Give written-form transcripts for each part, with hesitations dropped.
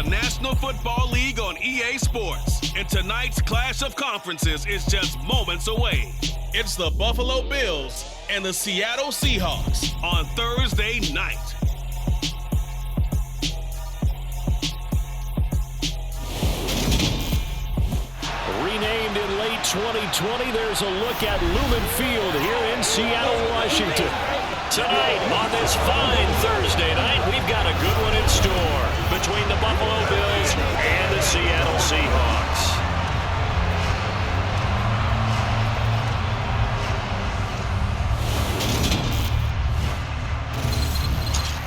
the National Football League on EA Sports. And tonight's clash of conferences is just moments away. It's the Buffalo Bills and the Seattle Seahawks on Thursday night. Renamed in late 2020, there's a look at Lumen Field here in Seattle, Washington. Tonight, on this fine Thursday night, we've got a good one in store between the Buffalo Bills and the Seattle Seahawks.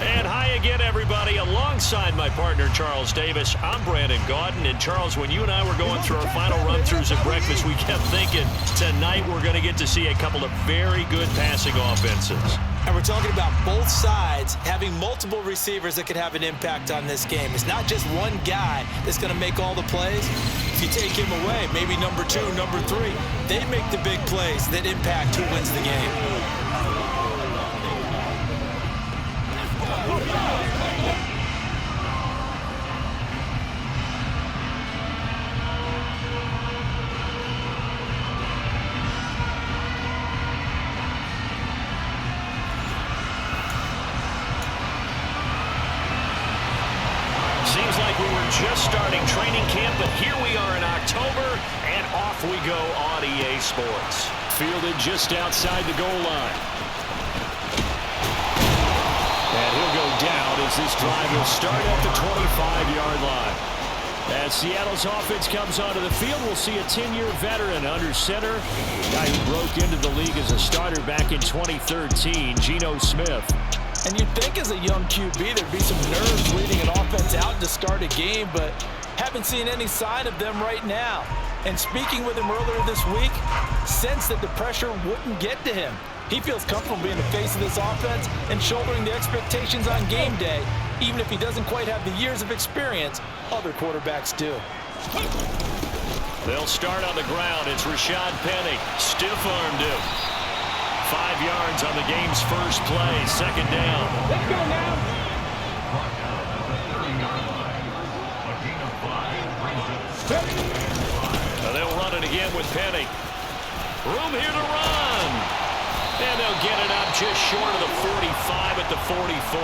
And hi again, everybody. Alongside my partner, Charles Davis, I'm Brandon Gaudin. And Charles, when you and I were going through our final run-throughs at breakfast, we kept thinking tonight we're going to get to see a couple of very good passing offenses. And we're talking about both sides having multiple receivers that could have an impact on this game. It's not just one guy that's going to make all the plays. If you take him away, maybe number 2, number 3, they make the big plays that impact who wins the game. Seems like we were just starting training camp, but here we are in October, and off we go on EA Sports. Fielded just outside the goal line. And he'll go down as this drive will start at the 25-yard line. As Seattle's offense comes onto the field, we'll see a 10-year veteran under center. Guy who broke into the league as a starter back in 2013, Geno Smith. And you'd think as a young QB there'd be some nerves leading an offense out to start a game, but haven't seen any sign of them right now. And speaking with him earlier this week, sensed that the pressure wouldn't get to him. He feels comfortable being the face of this offense and shouldering the expectations on game day, even if he doesn't quite have the years of experience other quarterbacks do. They'll start on the ground. It's Rashad Penny. Stiff-armed him. 5 yards on the game's first play. Second down. Let's go now. Now they'll run it again with Penny. Room here to run. And they'll get it up just short of the 45 at the 44.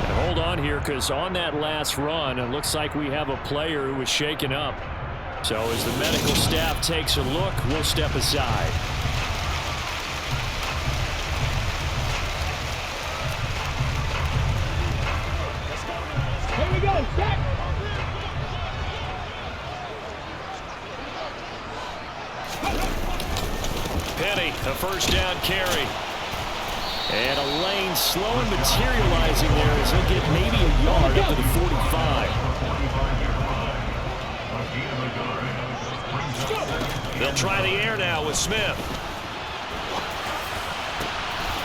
And hold on here, because on that last run, it looks like we have a player who was shaken up. So as the medical staff takes a look, we'll step aside. Here we go, set. Penny, a first down carry. And a lane slow and materializing there as he'll get maybe a yard up to the 45. They'll try the air now with Smith.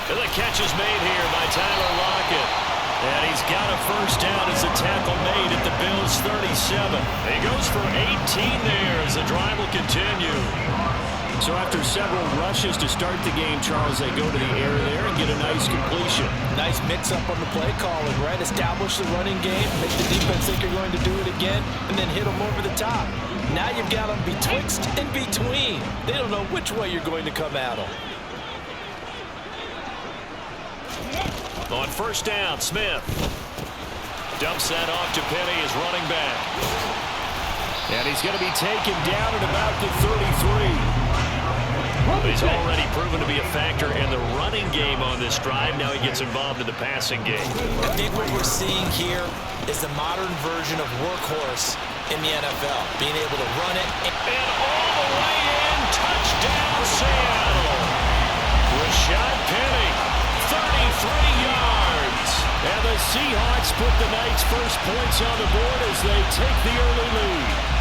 And the catch is made here by Tyler Lockett. And he's got a first down as a tackle made at the Bills' 37. He goes for 18 there as the drive will continue. So after several rushes to start the game, Charles, they go to the air there and get a nice completion. Nice mix-up on the play calling, right? Establish the running game, make the defense think you're going to do it again, and then hit them over the top. Now you've got them betwixt and between. They don't know which way you're going to come at them. On first down, Smith dumps that off to Penny, his running back. And he's going to be taken down at about the 33. He's already proven to be a factor in the running game on this drive. Now he gets involved in the passing game. I think what we're seeing here is the modern version of workhorse in the NFL. Being able to run it. And all the way in, touchdown Seattle. Rashad Penny, 33 yards. And the Seahawks put the night's first points on the board as they take the early lead.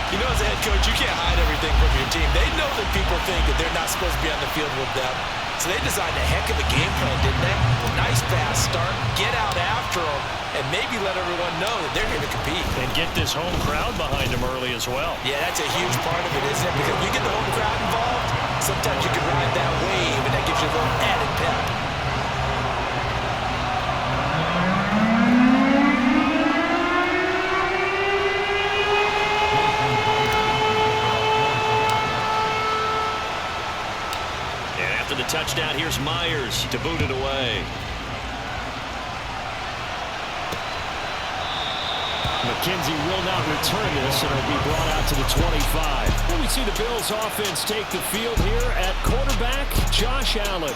You know, as a head coach, you can't hide everything from your team. They know that people think that they're not supposed to be on the field with them. So they designed a heck of a game plan, didn't they? Nice fast start, get out after them, and maybe let everyone know that they're here to compete. And get this home crowd behind them early as well. Yeah, that's a huge part of it, isn't it? Because when you get the home crowd involved, sometimes you can ride that wave, and that gives you a little added pep. touchdown. Here's Myers to boot it away. McKenzie will not return this, and it'll be brought out to the 25. Well, we see the Bills offense take the field here at quarterback, Josh Allen.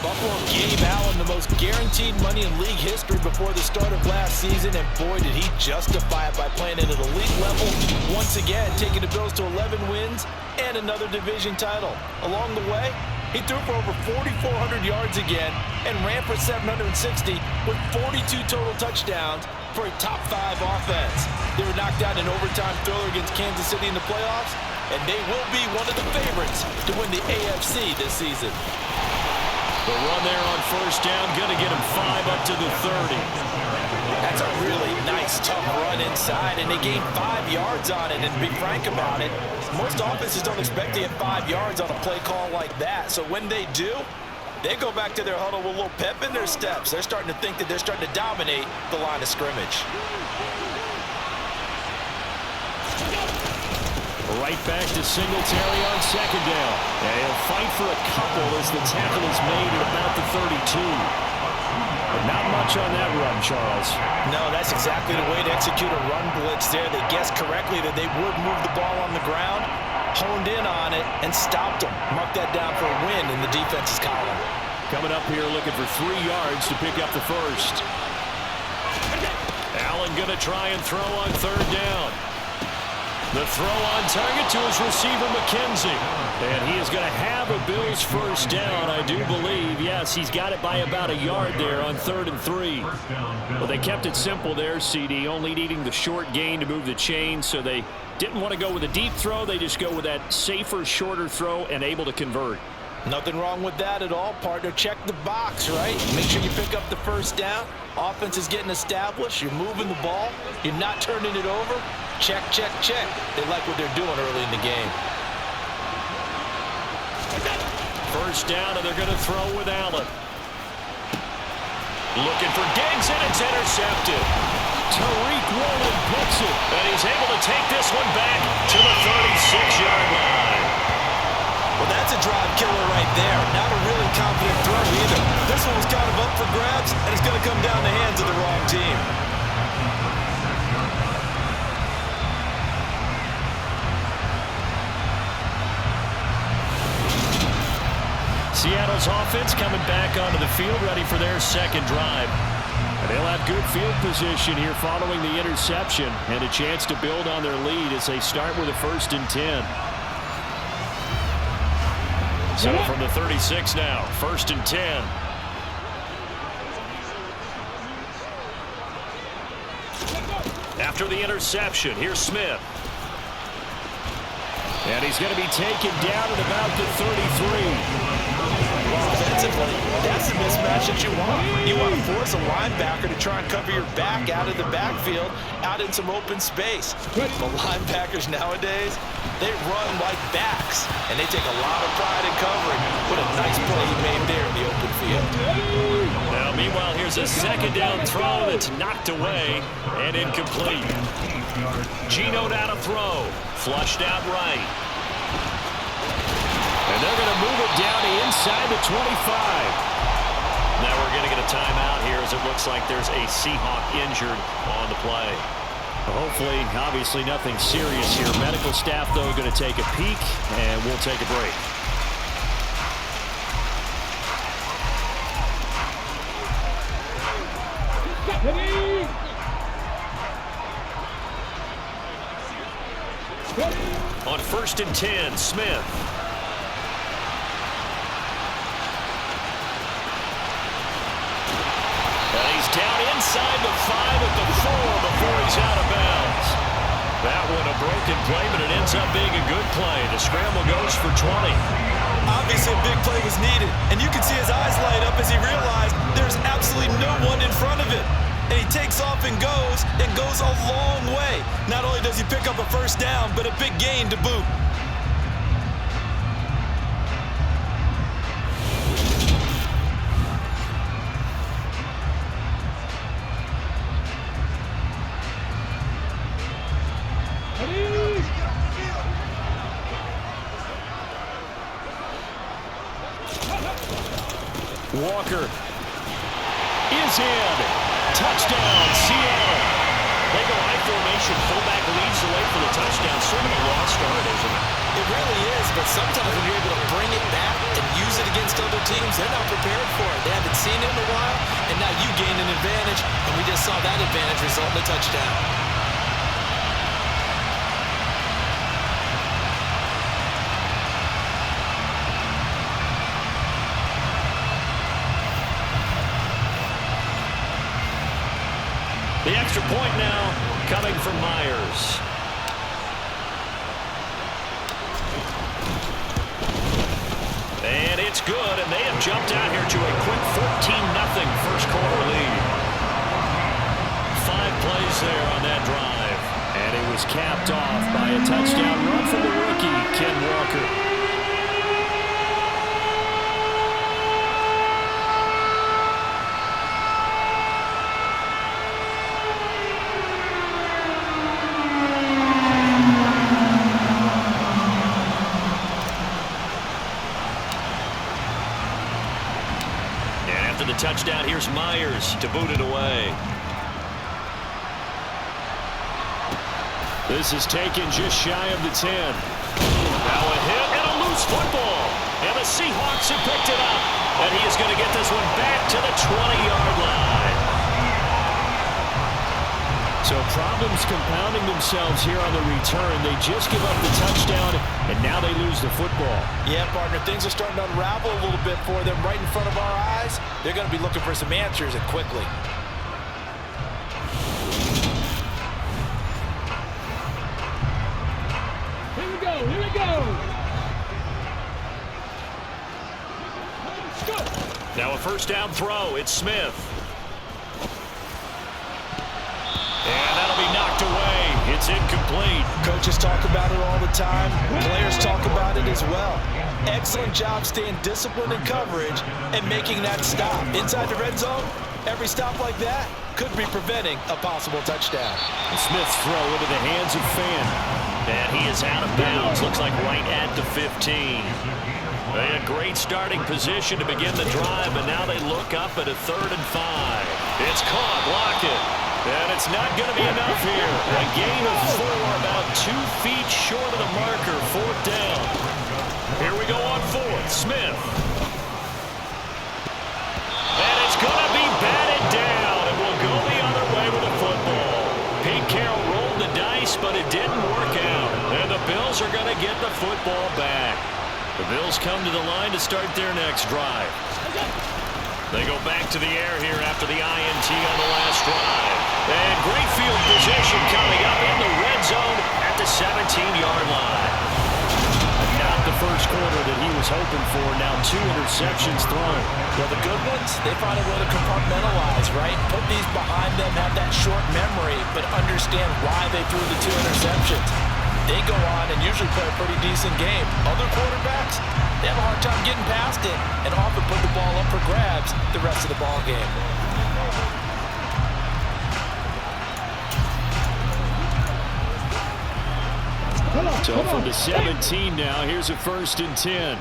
Buffalo gave Allen the most guaranteed money in league history before the start of last season, and boy, did he justify it by playing at an elite level once again, taking the Bills to 11 wins and another division title. Along the way, he threw for over 4,400 yards again and ran for 760 with 42 total touchdowns for a top-5 offense. They were knocked out in overtime thriller against Kansas City in the playoffs, and they will be one of the favorites to win the AFC this season. The run there on first down, going to get him 5 up to the 30. That's a really nice, tough run inside, and they gained 5 yards on it. And to be frank about it, most offenses don't expect to get 5 yards on a play call like that. So when they do, they go back to their huddle with a little pep in their steps. They're starting to think that they're starting to dominate the line of scrimmage. Right back to Singletary on second down. And he'll fight for a couple as the tackle is made at about the 32. But not much on that run, Charles. No, that's exactly the way to execute a run blitz there. They guessed correctly that they would move the ball on the ground, honed in on it, and stopped them. Mark that down for a win in the defense's column. Coming up here looking for 3 yards to pick up the first. Allen going to try and throw on third down. The throw on target to his receiver, McKenzie. And he is going to have a Bills first down, I do believe. Yes, he's got it by about a yard there on 3rd and 3. Well, they kept it simple there, CD, only needing the short gain to move the chain, so they didn't want to go with a deep throw. They just go with that safer, shorter throw and able to convert. Nothing wrong with that at all, partner. Check the box, right? Make sure you pick up the first down. Offense is getting established. You're moving the ball. You're not turning it over. Check, check, check. They like what they're doing early in the game. First down, and they're going to throw with Allen. Looking for Diggs, and it's intercepted. Tariq Woolen picks it, and he's able to take this one back to the 36-yard line. Well, that's a drive killer right there. Not a really confident throw either. This one was kind of up for grabs, and it's going to come down the hands of the wrong team. Seattle's offense coming back onto the field, ready for their second drive. And they'll have good field position here following the interception and a chance to build on their lead as they start with a 1st and 10. So from the 36 now, 1st and 10. After the interception, here's Smith. And he's going to be taken down at about the 33. Offensively, that's the mismatch that you want. You want to force a linebacker to try and cover your back out of the backfield, out in some open space. The linebackers nowadays, they run like backs, and they take a lot of pride in covering. What a nice play he made there in the open field. Now, meanwhile, here's a second down throw that's knocked away and incomplete. Geno down to throw. Flushed out right. And they're going to move it down to inside the 25. Now we're going to get a timeout here as it looks like there's a Seahawk injured on the play. Hopefully, obviously nothing serious here. Medical staff, though, going to take a peek, and we'll take a break. On 1st and 10, Smith. And he's down inside the 5 at the 4 before he's out of bounds. That one a broken play, but it ends up being a good play. The scramble goes for 20. Obviously, a big play was needed, and you can see his eyes light up as he realized there's absolutely no one in front of him. And he takes off and goes a long way. Not only does he pick up a first down, but a big gain to boot. Walker is in. Touchdown, Seattle. They go I formation. Fullback leads the way for the touchdown. Sort of a lost start, isn't it? It really is, but sometimes when you're able to bring it back and use it against other teams, they're not prepared for it. They haven't seen it in a while, and now you gain an advantage, and we just saw that advantage result in a touchdown. The extra point now coming from Myers. And it's good, and they have jumped out here to a quick 14-0 first quarter lead. 5 plays there on that drive. And it was capped off by a touchdown run from the rookie, Ken Walker. The touchdown, here's Myers to boot it away. This is taken just shy of the 10. Now a hit and a loose football. And the Seahawks have picked it up. And he is going to get this one back to the 20-yard line. So problems compounding themselves here on the return. They just give up the touchdown, and now they lose the football. Yeah, partner, things are starting to unravel a little bit for them right in front of our eyes. They're going to be looking for some answers, and quickly. Here we go, here we go. Let's go. Now a first down throw. It's Smith. And that'll be knocked away. It's incomplete. Coaches talk about it all the time. Players talk about it as well. Excellent job staying disciplined in coverage and making that stop. Inside the red zone, every stop like that could be preventing a possible touchdown. And Smith's throw into the hands of Fan. And he is out of bounds. Looks like right at the 15. They had great starting position to begin the drive, and now they look up at a 3rd and 5. It's caught. Block it. And it's not going to be enough here. A gain of 4, about 2 feet short of the marker. 4th down. Here we go on 4th. Smith. And it's going to be batted down. And we'll go the other way with the football. Pete Carroll rolled the dice, but it didn't work out. And the Bills are going to get the football back. The Bills come to the line to start their next drive. They go back to the air here after the INT on the last drive. And great field position coming up in the red zone at the 17-yard line. Not the first quarter that he was hoping for. Now 2 interceptions thrown. Well, the good ones, they find a way to compartmentalize, right? Put these behind them, have that short memory, but understand why they threw the 2 interceptions. They go on and usually play a pretty decent game. Other quarterbacks, they have a hard time getting past it and often put the ball up for grabs the rest of the ball game. So from the 17 now, here's a 1st and 10.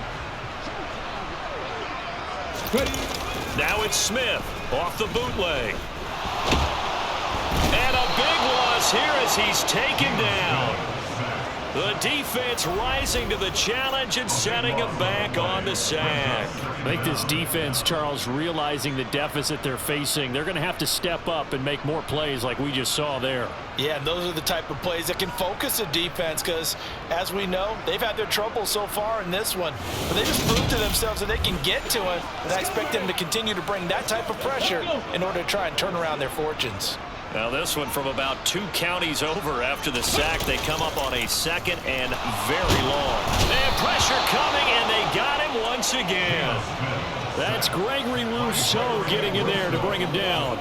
Now it's Smith off the bootleg. And a big loss here as he's taken down. The defense rising to the challenge and setting him back on the sack. I think this defense, Charles, realizing the deficit they're facing, they're going to have to step up and make more plays like we just saw there. Yeah, and those are the type of plays that can focus a defense because, as we know, they've had their trouble so far in this one. But they just proved to themselves that they can get to it, and I expect them to continue to bring that type of pressure in order to try and turn around their fortunes. Now this one from about 2 counties over after the sack. They come up on a 2nd and very long. They have pressure coming, and they got him once again. That's Gregory Rousseau getting in there to bring him down.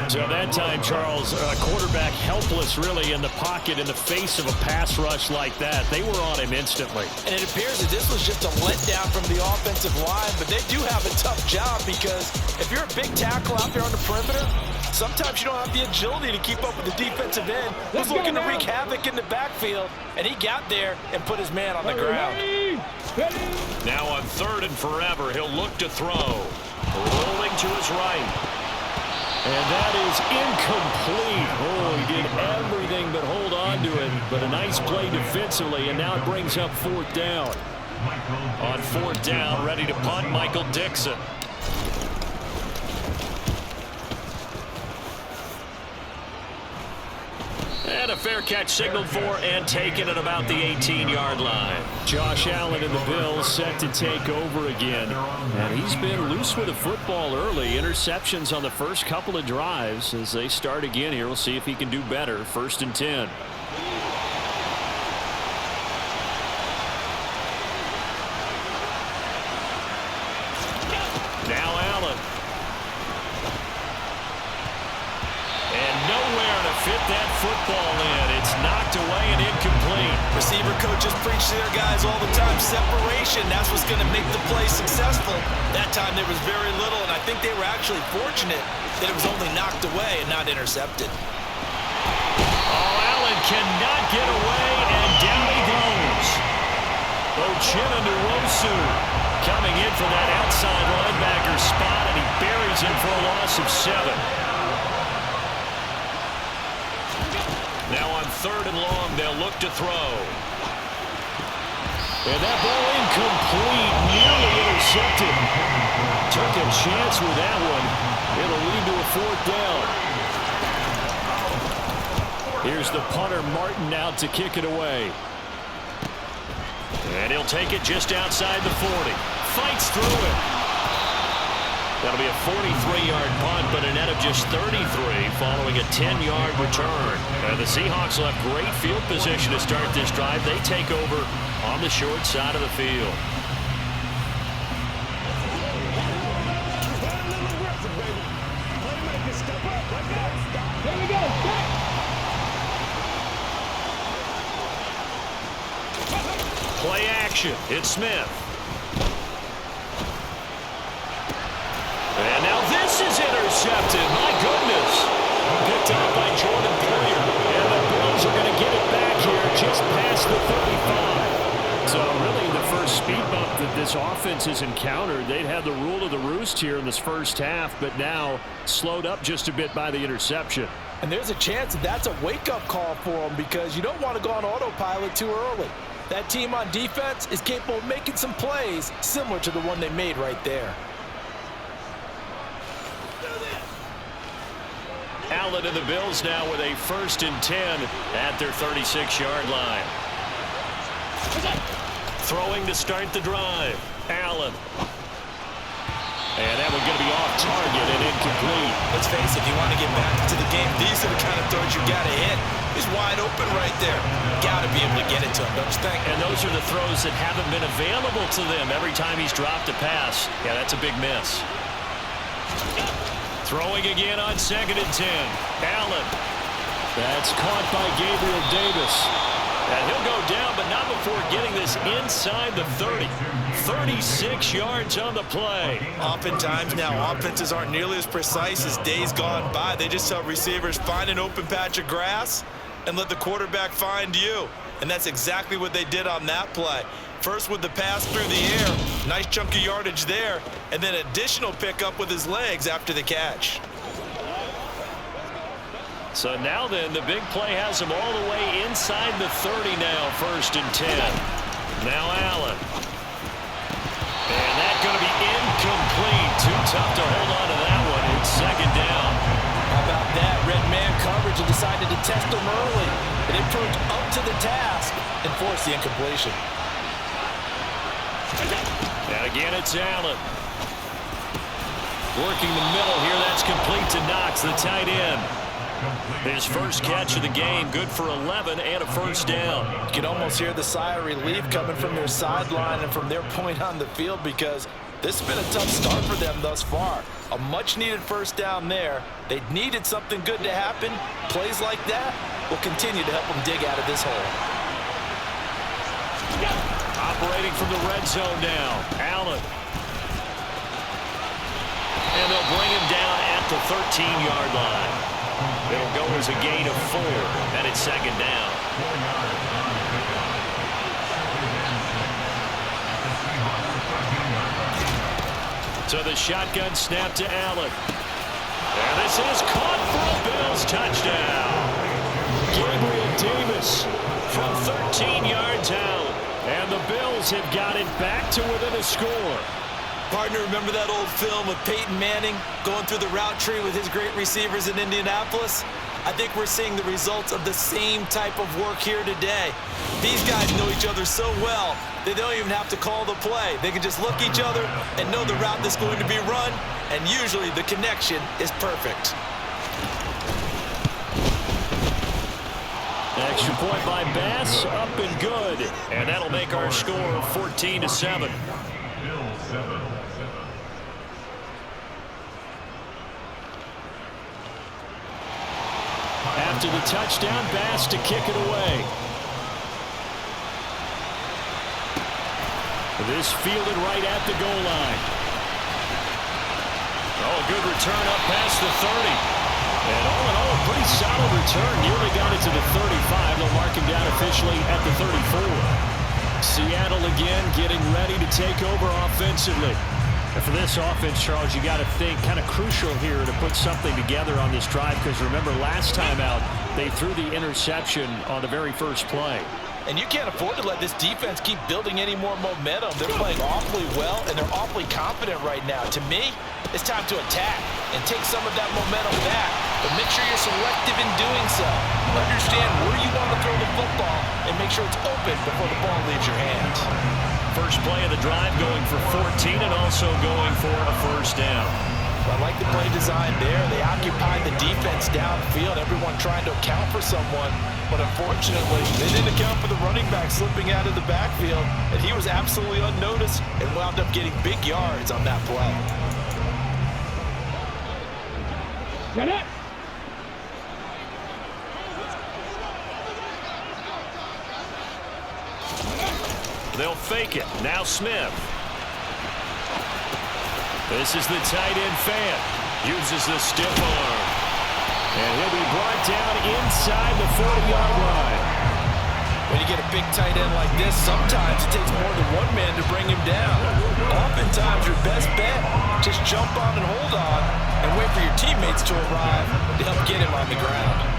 So that time, Charles, quarterback helpless really in the pocket in the face of a pass rush like that. They were on him instantly. And it appears that this was just a letdown from the offensive line, but they do have a tough job because if you're a big tackle out there on the perimeter, sometimes you don't have the agility to keep up with the defensive end. Who's looking to wreak havoc in the backfield, and he got there and put his man on the ground. Now on 3rd and forever, he'll look to throw. Rolling to his right. And that is incomplete. Oh, he did everything but hold on to it. But a nice play defensively, and now it brings up 4th down. On 4th down, ready to punt, Michael Dixon. And a fair catch signaled for and taken at about the 18-yard line. Josh Allen and the Bills set to take over again. And he's been loose with the football early. Interceptions on the first couple of drives. As they start again here, we'll see if he can do better. 1st and 10. Now Allen. And nowhere to fit that football in. It's knocked away and incomplete. Receiver coaches preach to their guys all the time. Separation, that's what's going to make the play successful. That time there was very little, and I think they were actually fortunate that it was only knocked away and not intercepted. Oh, Allen cannot get away, and down he goes. Geno coming in for that outside linebacker spot, and he buries him for a loss of 7. Now on 3rd and long, they'll look to throw. And that ball incomplete, nearly intercepted. Took a chance with that one. It'll lead to a 4th down. Here's the punter, Martin, out to kick it away. And he'll take it just outside the 40. Fights through it. That'll be a 43-yard punt, but a net of just 33 following a 10-yard return. And the Seahawks will have great field position to start this drive. They take over on the short side of the field. Here we go. Play action. It's Smith. And now this is intercepted. My goodness. Picked up by Jordan Poyer. And the Bills are going to get it back here just past the 35. So really the first speed bump that this offense has encountered. They'd had the rule of the roost here in this first half, but now slowed up just a bit by the interception. And there's a chance that that's a wake-up call for them because you don't want to go on autopilot too early. That team on defense is capable of making some plays similar to the one they made right there. Allen and the Bills now with a 1st and 10 at their 36-yard line. Throwing to start the drive. Allen. And that one going to be off target and incomplete. Let's face it, if you want to get back into the game, these are the kind of throws you got to hit. He's wide open right there. Got to be able to get it to him, don't you think? And those are the throws that haven't been available to them every time he's dropped a pass. Yeah, that's a big miss. Throwing again on 2nd and 10. Allen. That's caught by Gabriel Davis. And he'll go down, but not before getting this inside the 30. 36 yards on the play. Oftentimes now, offenses aren't nearly as precise as days gone by. They just tell receivers, find an open patch of grass and let the quarterback find you. And that's exactly what they did on that play. First with the pass through the air, nice chunk of yardage there, and then additional pickup with his legs after the catch. So now then, the big play has him all the way inside the 30 now, 1st and 10. Now Allen. And that's going to be incomplete. Too tough to hold on to that one. It's 2nd down. How about that? Red man coverage and decided to test him early. And it proved up to the task and forced the incompletion. And again, it's Allen. Working the middle here. That's complete to Knox, the tight end. His first catch of the game, good for 11 and a 1st down. You can almost hear the sigh of relief coming from their sideline and from their point on the field because this has been a tough start for them thus far. A much-needed 1st down there. They needed something good to happen. Plays like that will continue to help them dig out of this hole. Operating from the red zone now, Allen. And they'll bring him down at the 13-yard line. It'll go as a gain of 4, and it's 2nd down. So the shotgun snap to Allen. And this is caught for a Bills touchdown. Gabriel Davis from 13 yards out. And the Bills have got it back to within a score. Partner, remember that old film with Peyton Manning going through the route tree with his great receivers in Indianapolis? I think we're seeing the results of the same type of work here today. These guys know each other so well, they don't even have to call the play. They can just look each other and know the route that's going to be run, and usually the connection is perfect. Extra point by Bass, up and good. And that'll make our score 14-7. After the touchdown, Bass to kick it away. This fielded right at the goal line. Oh, a good return up past the 30. And all in all, a pretty solid return. Nearly got it to the 35. They'll mark him down officially at the 34. Seattle again getting ready to take over offensively. And for this offense, Charles, you got to think kind of crucial here to put something together on this drive, because remember last time out, they threw the interception on the very first play. And you can't afford to let this defense keep building any more momentum. They're playing awfully well, and they're awfully confident right now. To me, it's time to attack and take some of that momentum back. But make sure you're selective in doing so. Understand where you want to throw the football and make sure it's open before the ball leaves your hands. First play of the drive going for 14 and also going for a first down. I like the play design there. They occupied the defense downfield, everyone trying to account for someone. But unfortunately, they didn't account for the running back slipping out of the backfield, and he was absolutely unnoticed and wound up getting big yards on that play. Get it! They'll fake it. Now Smith. This is the tight end fan. Uses the stiff arm. And he'll be brought down inside the 40-yard line. When you get a big tight end like this, sometimes it takes more than one man to bring him down. Oftentimes, your best bet, just jump on and hold on and wait for your teammates to arrive to help get him on the ground.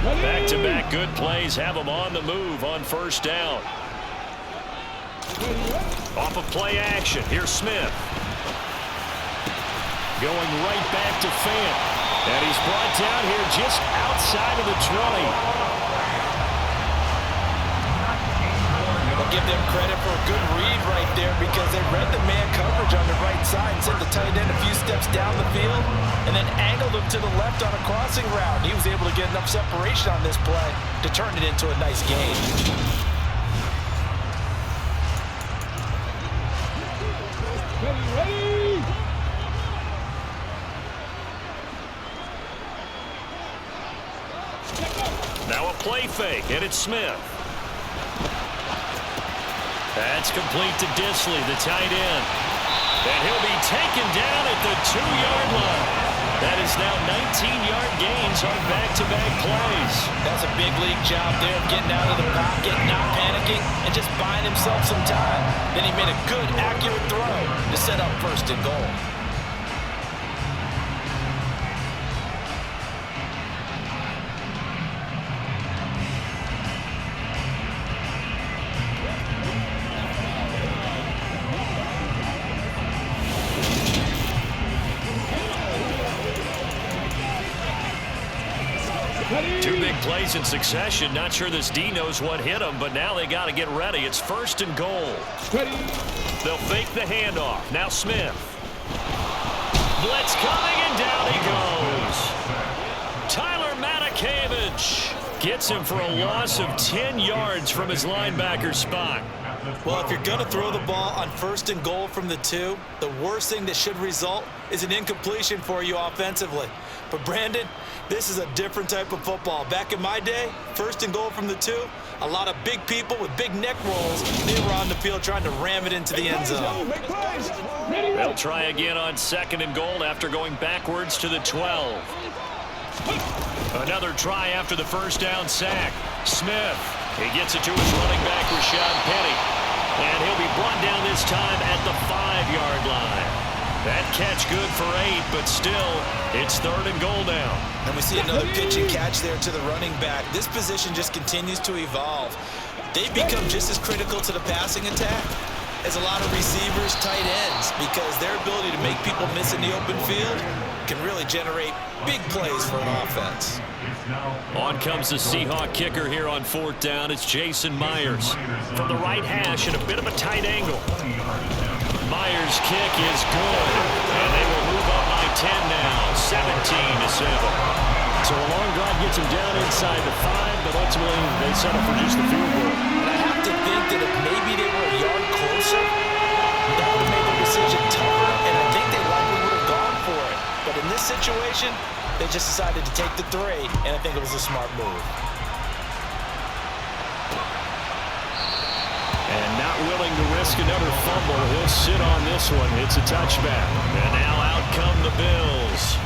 Back-to-back good plays have them on the move on first down. Off of play action, here's Smith. Going right back to Fant. And he's brought down here just outside of the 20. We'll give them credit for a good read right there because they read the man coverage on the right side and sent the tight end a few steps down the field and then angled him to the left on a crossing route. He was able to get enough separation on this play to turn it into a nice gain. Ready! Now a play fake, and it's Smith. That's complete to Disley, the tight end. And he'll be taken down at the 2-yard line. That is now 19-yard gains on back-to-back plays. That's a big league job there of getting out of the pocket, not panicking, and just buying himself some time. Then he made a good, accurate throw to set up first and goal. Two big plays in succession. Not sure this D knows what hit him, but now they got to get ready. It's first and goal. Ready! They'll fake the handoff. Now Smith. Blitz coming, and down he goes. Tyler Matakevich gets him for a loss of 10 yards from his linebacker spot. Well, if you're going to throw the ball on first and goal from the 2, the worst thing that should result is an incompletion for you offensively. But Brandon, this is a different type of football. Back in my day, first and goal from the 2, a lot of big people with big neck rolls, they were on the field trying to ram it into the end zone. They'll try again on second and goal after going backwards to the 12. Another try after the first down sack. Smith, he gets it to his running back, Rashad Penny. And he'll be brought down this time at the 5-yard line. That catch good for 8, but still, it's 3rd and goal now. And we see another pitch and catch there to the running back. This position just continues to evolve. They become just as critical to the passing attack as a lot of receivers, tight ends, because their ability to make people miss in the open field can really generate big plays for an offense. On comes the Seahawk kicker here on 4th down. It's Jason Myers from the right hash at a bit of a tight angle. Myers' kick is good, and they will move up by 10 now, 17-7. So a long drive gets him down inside the 5, but ultimately they settle for just the field goal. And I have to think that if maybe they were a yard closer, that would have made their decision tougher, and I think they likely would have gone for it. But in this situation, they just decided to take the 3, and I think it was a smart move. And not willing to risk another fumble, he'll sit on this one. It's a touchback. And now out come the Bills.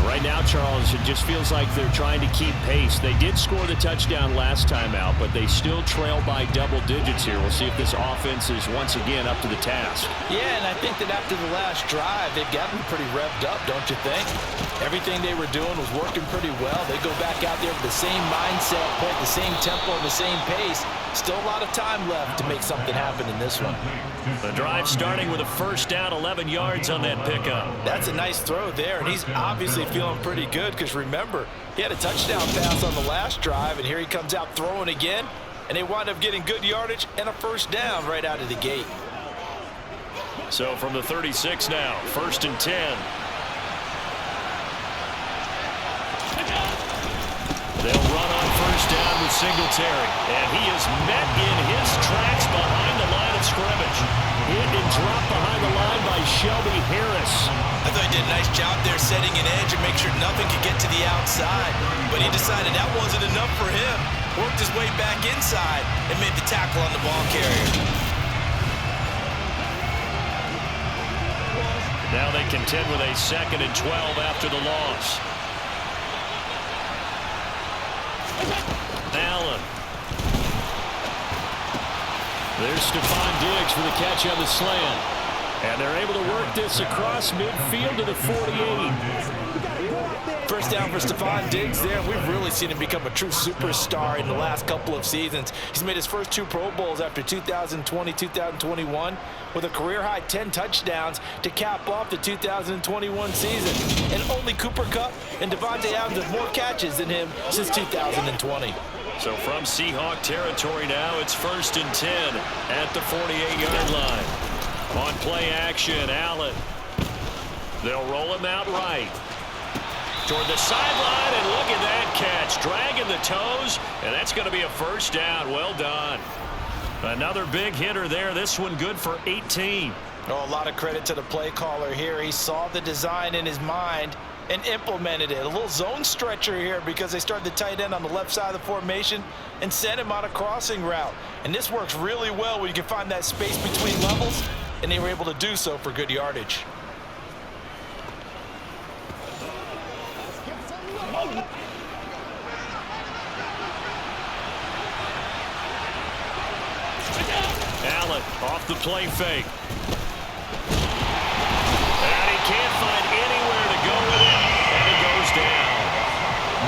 Right now, Charles, it just feels like they're trying to keep pace. They did score the touchdown last time out, but they still trail by double digits here. We'll see if this offense is once again up to the task. Yeah, and I think that after the last drive, they've gotten pretty revved up, don't you think? Everything they were doing was working pretty well. They go back out there with the same mindset, play at the same tempo, and the same pace. Still a lot of time left to make something happen in this one. The drive starting with a first down, 11 yards on that pickup. That's a nice throw there, and he's obviously feeling pretty good because, remember, he had a touchdown pass on the last drive, and here he comes out throwing again, and they wind up getting good yardage and a first down right out of the gate. So from the 36 now, 1st and 10. They'll run on first down with Singletary, and he is met in his tracks behind the line of scrimmage. Hit and dropped behind the line by Shelby Harris. I thought he did a nice job there setting an edge and make sure nothing could get to the outside, but he decided that wasn't enough for him. Worked his way back inside and made the tackle on the ball carrier. Now they contend with a 2nd and 12 after the loss. Allen. There's Stephon Diggs for the catch on the slant. And they're able to work this across midfield to the 48. First down for Stephon Diggs there. We've really seen him become a true superstar in the last couple of seasons. He's made his first 2 Pro Bowls after 2020, 2021, with a career-high 10 touchdowns to cap off the 2021 season. And only Cooper Kupp and Devontae Adams have more catches than him since 2020. So from Seahawk territory now, it's 1st and 10 at the 48-yard line. On play action, Allen. They'll roll him out right. Toward the sideline, and look at that catch. Dragging the toes, and that's going to be a first down. Well done. Another big hitter there. This one good for 18. Oh, a lot of credit to the play caller here. He saw the design in his mind and implemented it. A little zone stretcher here because they started the tight end on the left side of the formation and sent him on a crossing route. And this works really well when you can find that space between levels, and they were able to do so for good yardage. Allen off the play fake. And he can't find anywhere to go with it, and it goes down.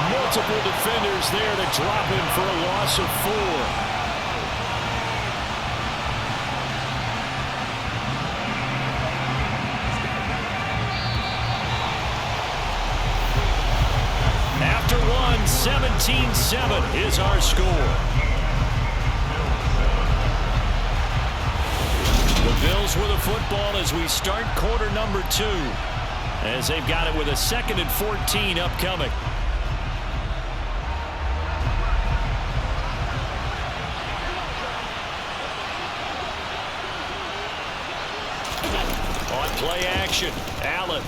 Multiple defenders there to drop him for a loss of 4. After 17-7 is our score. The Bills with the football as we start quarter number 2, as they've got it with a 2nd and 14 upcoming. On play action, Allen.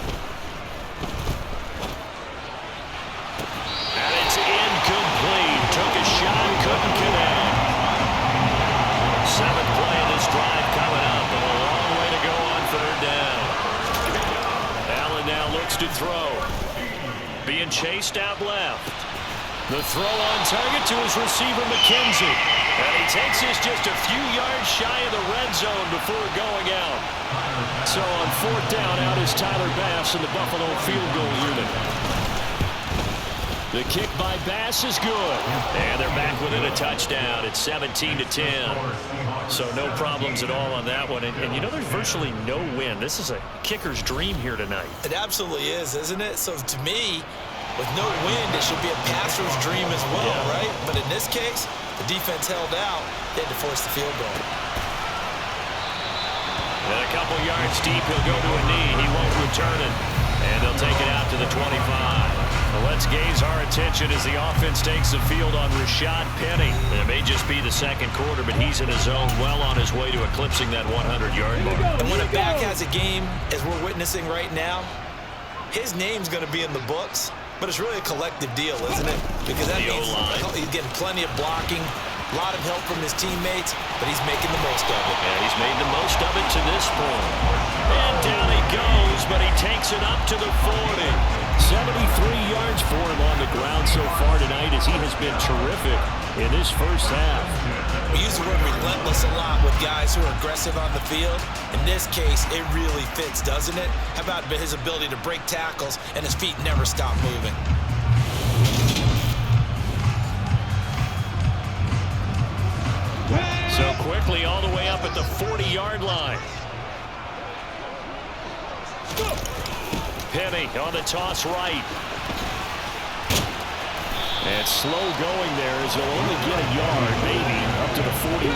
And it's incomplete. Took a shot, couldn't connect. 7th play of this drive coming up, and a long way to go on 3rd down. Allen now looks to throw. Being being chased out left. The throw on target to his receiver, McKenzie. And he takes this just a few yards shy of the red zone before going out. So on 4th down, out is Tyler Bass in the Buffalo field goal unit. The kick by Bass is good. And they're back within a touchdown. It's 17-10. So no problems at all on that one. And you know, there's virtually no win. This is a kicker's dream here tonight. It absolutely is, isn't it? So to me, with no wind, it should be a passer's dream as well, right? But in this case, the defense held out. They had to force the field goal. And a couple yards deep, he'll go to a knee. He won't return it. And they'll take it out to the 25. Well, let's gaze our attention as the offense takes the field on Rashad Penny. It may just be the second quarter, but he's in his zone, well on his way to eclipsing that 100-yard mark. And when a back has a game, as we're witnessing right now, his name's going to be in the books, but it's really a collective deal, isn't it? Because that means he's getting plenty of blocking, a lot of help from his teammates, but he's making the most of it. And he's made the most of it to this point. And down he goes, but he takes it up to the 40. 73 yards for him on the ground so far tonight, as he has been terrific in this first half. We use the word relentless a lot with guys who are aggressive on the field. In this case, it really fits, doesn't it? How about his ability to break tackles and his feet never stop moving? So quickly all the way up at the 40-yard line. Penny on the toss right. And slow going there as he'll only get a yard, maybe, up to the 41.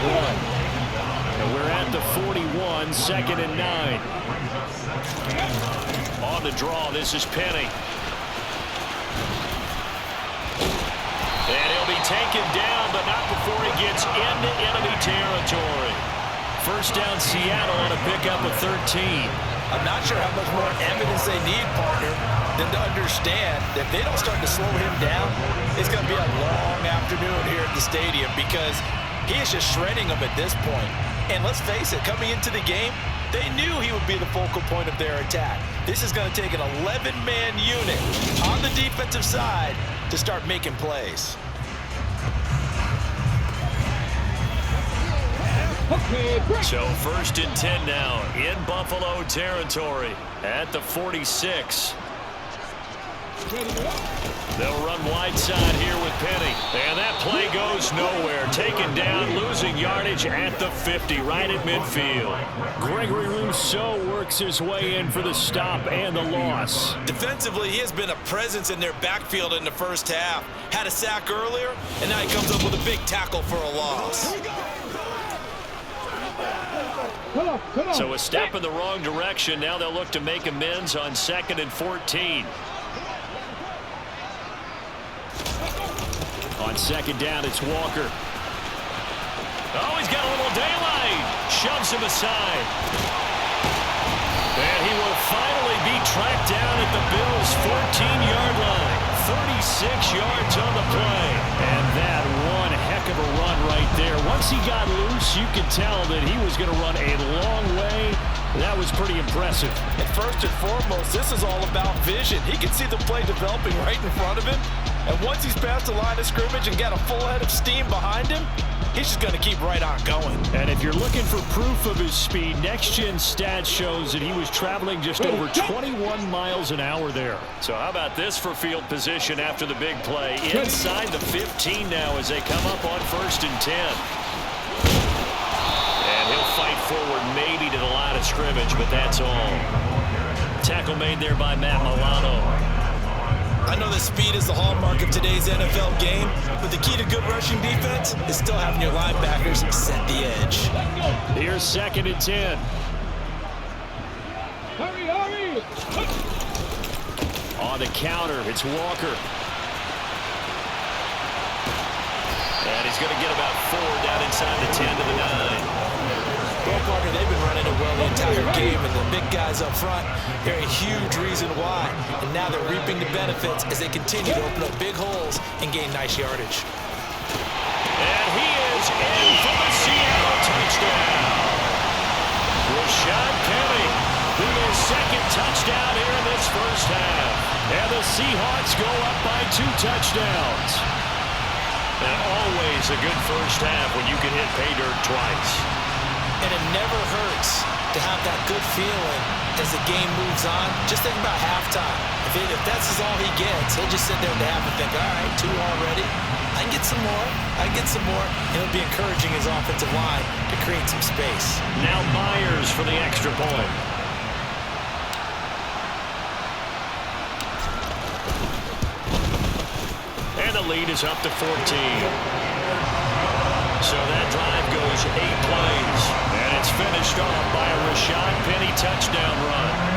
And we're at the 41, 2nd and 9. On the draw, this is Penny. And he'll be taken down, but not before he gets into enemy territory. First down, Seattle on a pickup of 13. I'm not sure how much more evidence they need, partner, than to understand that if they don't start to slow him down, it's going to be a long afternoon here at the stadium, because he is just shredding them at this point. And let's face it, coming into the game, they knew he would be the focal point of their attack. This is going to take an 11-man unit on the defensive side to start making plays. So 1st and 10 now in Buffalo territory at the 46. They'll run wide side here with Penny. And that play goes nowhere. Taken down, losing yardage at the 50, right at midfield. Gregory Rousseau works his way in for the stop and the loss. Defensively, he has been a presence in their backfield in the first half. Had a sack earlier, and now he comes up with a big tackle for a loss. So a step in the wrong direction. Now they'll look to make amends on 2nd and 14. On 2nd down, it's Walker. Oh, he's got a little daylight. Shoves him aside. And he will finally be tracked down at the Bills' 14-yard line. 36 yards on the play. And that one heck of a run right there. Once he got loose, you could tell that he was going to run a long way. That was pretty impressive. And first and foremost, this is all about vision. He can see the play developing right in front of him. And once he's past the line of scrimmage and got a full head of steam behind him, he's just going to keep right on going. And if you're looking for proof of his speed, Next Gen Stats shows that he was traveling just over 21 miles an hour there. So how about this for field position after the big play? Inside the 15 now as they come up on 1st and 10. And he'll fight forward maybe to the line of scrimmage, but that's all. Tackle made there by Matt Milano. I know that speed is the hallmark of today's NFL game, but the key to good rushing defense is still having your linebackers set the edge. Here's 2nd and 10. Hurry! On the counter, it's Walker. And he's going to get about 4 down inside the 10 to the 9. Well, partner, they've been running it well the entire game, and the big guys up front, they're a huge reason why. And now they're reaping the benefits as they continue to open up big holes and gain nice yardage. And he is in for the Seattle touchdown. Rashad Penny with his 2nd touchdown here in this first half. And the Seahawks go up by 2 touchdowns. And always a good first half when you can hit pay dirt twice. And it never hurts to have that good feeling as the game moves on. Just think about halftime. If that's all he gets, he'll just sit there at the half and think, all right, 2 already. I can get some more. I can get some more. And it'll be encouraging his offensive line to create some space. Now Myers for the extra point. And the lead is up to 14. So that drive goes 8 plays. And it's finished off by a Rashad Penny touchdown run.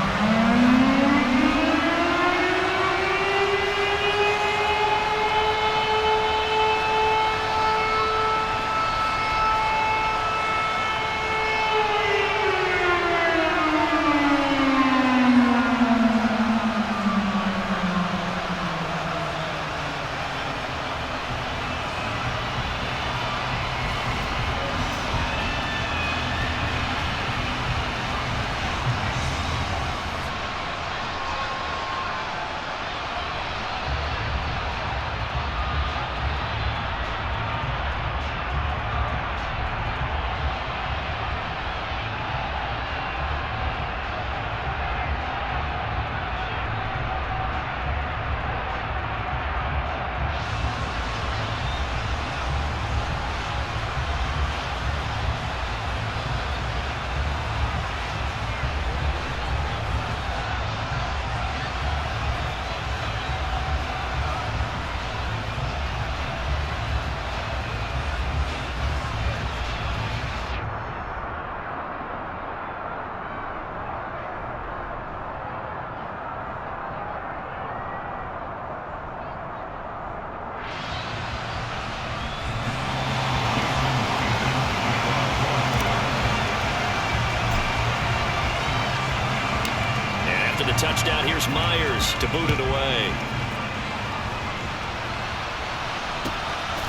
Touchdown, here's Myers to boot it away.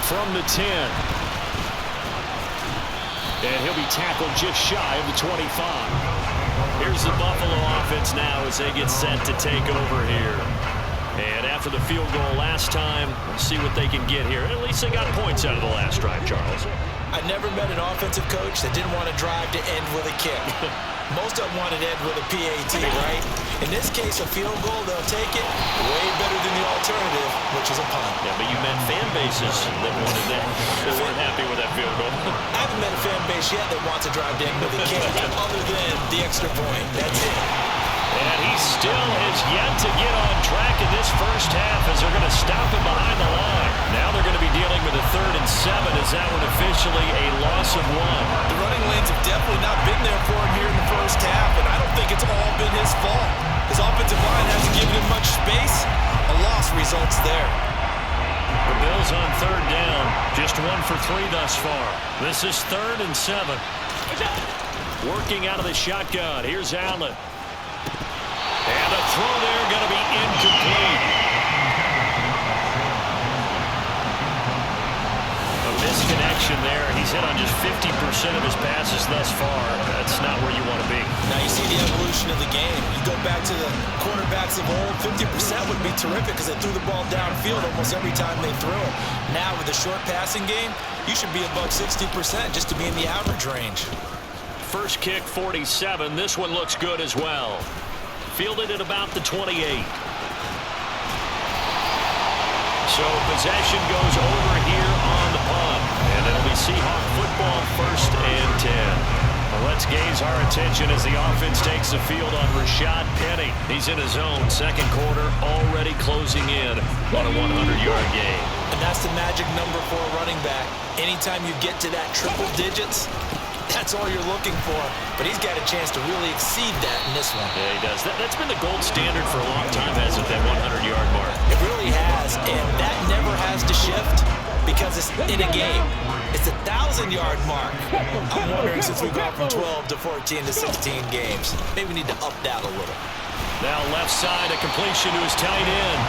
From the 10. And he'll be tackled just shy of the 25. Here's the Buffalo offense now as they get set to take over here. And after the field goal last time, we'll see what they can get here. At least they got points out of the last drive, Charles. I never met an offensive coach that didn't want to drive to end with a kick. Most of them wanted to end with a PAT, right? In this case, a field goal, they'll take it way better than the alternative, which is a punt. Yeah, but you met fan bases that wanted that. They weren't happy with that field goal. I haven't met a fan base yet that wants to drive to end with a kick other than the extra point. That's it. And he still has yet to get on track in this first half as they're going to stop him behind the line. Now they're going to be dealing with a 3rd and 7 as that one officially a loss of 1. The running lanes have definitely not been there for him here in the first half, and I don't think it's all been his fault. His offensive line hasn't given him much space. A loss results there. The Bills on 3rd down. Just 1 for 3 thus far. This is 3rd and 7. Working out of the shotgun. Here's Allen. And a throw there going to be incomplete. A misconnection there. He's hit on just 50% of his passes thus far. That's not where you want to be. Now you see the evolution of the game. You go back to the quarterbacks of old, 50% would be terrific because they threw the ball downfield almost every time they threw it. Now with the short passing game, you should be above 60% just to be in the average range. First kick, 47. This one looks good as well. Fielded at about the 28. So possession goes over here on the punt. And it'll be Seahawk football, 1st and 10. Well, let's gaze our attention as the offense takes the field on Rashad Penny. He's in his own 2nd quarter, already closing in on a 100-yard game. And that's the magic number for a running back. Anytime you get to that triple digits, that's all you're looking for. But he's got a chance to really exceed that in this one. Yeah, he does. That's been the gold standard for a long time, hasn't it, that 100-yard mark? It really has, and that never has to shift because it's in a game. It's a 1,000-yard mark. I'm wondering since we've gone from 12 to 14 to 16 games, maybe we need to up that a little. Now left side, a completion to his tight end.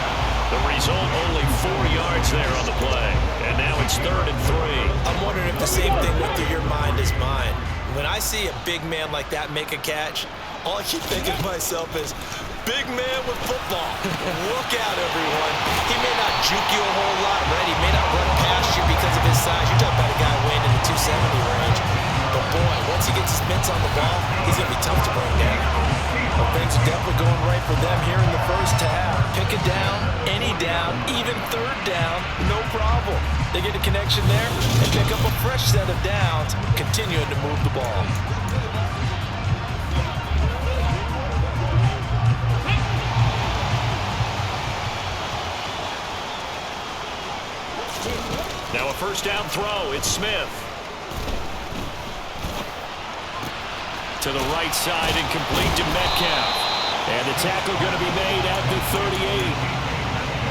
The result, only 4 yards there on the play. And now it's 3rd and 3. I'm wondering if the same thing went through your mind as mine. When I see a big man like that make a catch, all I keep thinking to myself is, big man with football. Look out, everyone. He may not juke you a whole lot, right? He may not run past you because of his size. You're talking about a guy weighing in the 270 range. But, boy, once he gets his mitts on the ball, he's going to be tough to bring down. Well, things are definitely going right for them here in the first half. Pick a down, any down, even third down, no problem. They get a connection there and pick up a fresh set of downs, continuing to move the ball. Now a first down throw. It's Smith. To the right side and complete to Metcalf. And the tackle going to be made at the 38.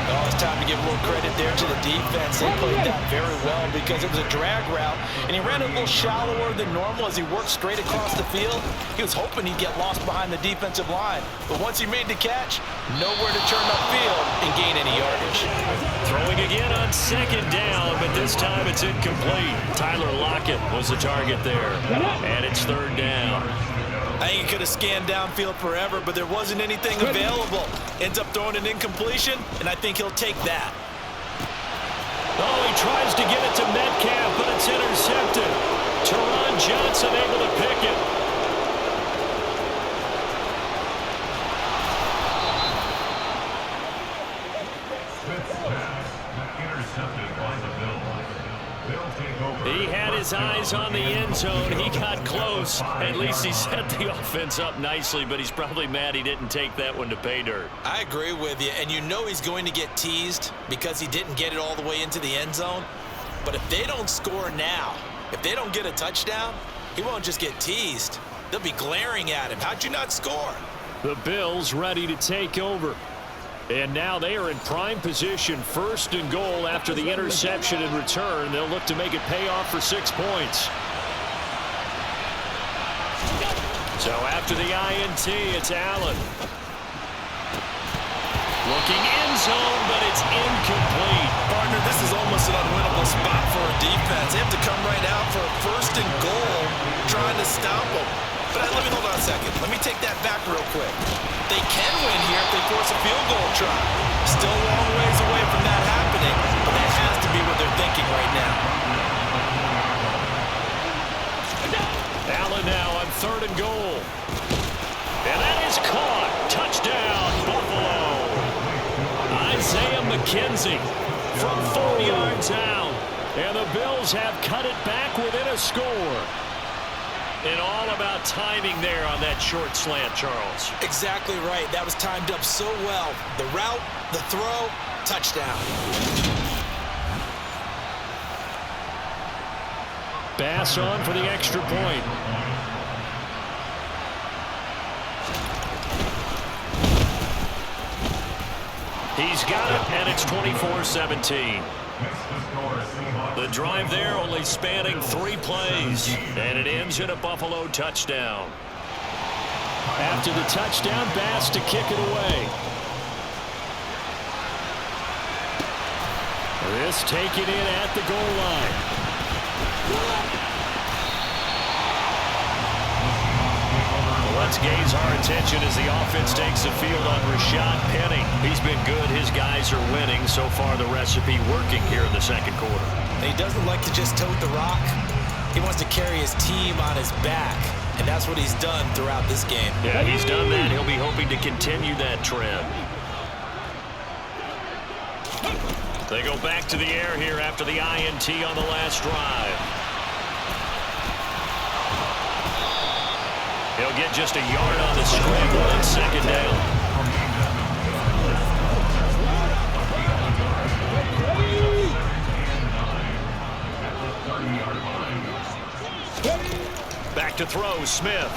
Oh, it's time to give a little credit there to the defense. They played that very well because it was a drag route, and he ran a little shallower than normal as he worked straight across the field. He was hoping he'd get lost behind the defensive line, but once he made the catch, nowhere to turn upfield and gain any yardage. Throwing again on second down, but this time it's incomplete. Tyler Lockett was the target there, and it's third down. I think he could have scanned downfield forever, but there wasn't anything available. Ends up throwing an incompletion, and I think he'll take that. Oh, he tries to get it to Metcalf, but it's intercepted. Teron Johnson able to pick it. He had his eyes on the end zone. He got close. At least he set the offense up nicely, but he's probably mad he didn't take that one to pay dirt. I agree with you, and you know he's going to get teased because he didn't get it all the way into the end zone. But if they don't score now, if they don't get a touchdown, he won't just get teased. They'll be glaring at him. How'd you not score? The Bills ready to take over. And now they are in prime position, first and goal after the interception and return. They'll look to make it pay off for 6 points. So after the INT, it's Allen. Looking end zone, but it's incomplete. Partner, this is almost an unwinnable spot for a defense. They have to come right out for a first and goal, trying to stop them. But let me hold on a second. Let me take that back real quick. They can win here if they force a field goal try. Still a long ways away from that happening, but that has to be what they're thinking right now. Allen now on third and goal. And that is caught. Touchdown, Buffalo. Isaiah McKenzie from 4 yards out. And the Bills have cut it back within a score. And all about timing there on that short slant, Charles. Exactly right. That was timed up so well. The route, the throw, touchdown. Bass on for the extra point. He's got it, and it's 24-17. The drive there only spanning 3 plays, and it ends in a Buffalo touchdown. After the touchdown, Bass to kick it away. This taken in at the goal line. Let's gaze our attention as the offense takes the field on Rashad Penny. He's been good. His guys are winning. So far, the recipe working here in the second quarter. He doesn't like to just tote the rock. He wants to carry his team on his back, and that's what he's done throughout this game. Yeah, he's done that. He'll be hoping to continue that trend. They go back to the air here after the INT on the last drive. He'll get just a yard on the scramble on second down. Back to throw, Smith.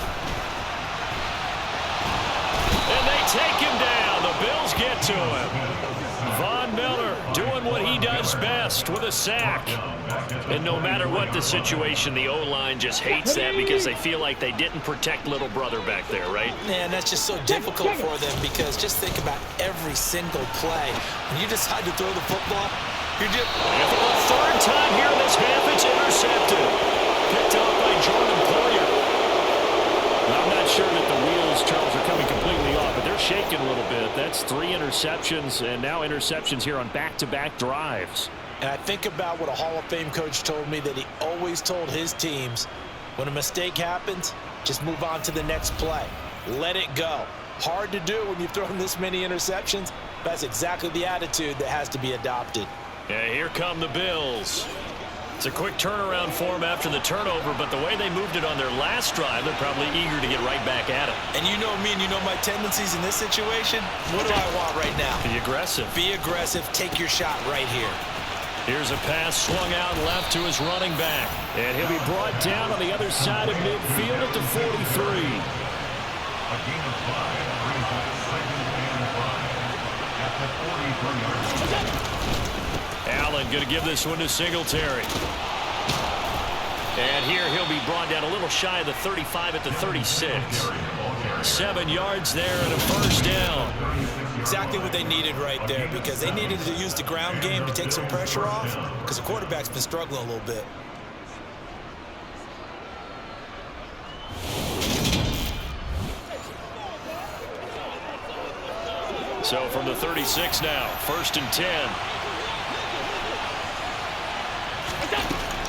And they take him down. The Bills get to him. Von Miller doing what he does best with a sack. And no matter what the situation, the O-line just hates that because they feel like they didn't protect little brother back there, right? Man, that's just so difficult for them because just think about every single play. When you decide to throw the football, you're just... And for the third time here in this half, it's intercepted. Picked up by Jordan Poyer. sure that the wheels, Charles, are coming completely off, but they're shaking a little bit. That's 3 interceptions, and now interceptions here on back-to-back drives. And I think about what a Hall of Fame coach told me, that he always told his teams, when a mistake happens, just move on to the next play. Let it go. Hard to do when you've thrown this many interceptions. That's exactly the attitude that has to be adopted. Yeah, here come the Bills. It's a quick turnaround for them after the turnover, but the way they moved it on their last drive, they're probably eager to get right back at it. And you know me and you know my tendencies in this situation. What do I want right now? Be aggressive. Be aggressive. Take your shot right here. Here's a pass swung out left to his running back. And he'll be brought down on the other side of midfield at the 43. A gain of 5 brings up 2nd and 5 at the 43-yard line. Allen going to give this one to Singletary. And here he'll be brought down a little shy of the 35 at the 36. 7 yards there and a first down. Exactly what they needed right there, because they needed to use the ground game to take some pressure off, because the quarterback's been struggling a little bit. So from the 36 now, 1st and 10.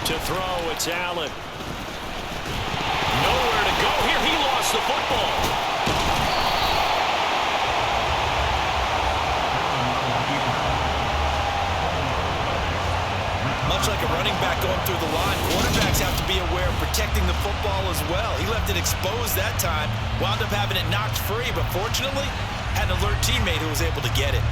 To throw, it's Allen. Nowhere to go here. He lost the football. Much like a running back going through the line, quarterbacks have to be aware of protecting the football as well. He left it exposed that time, wound up having it knocked free, but fortunately, had an alert teammate who was able to get it.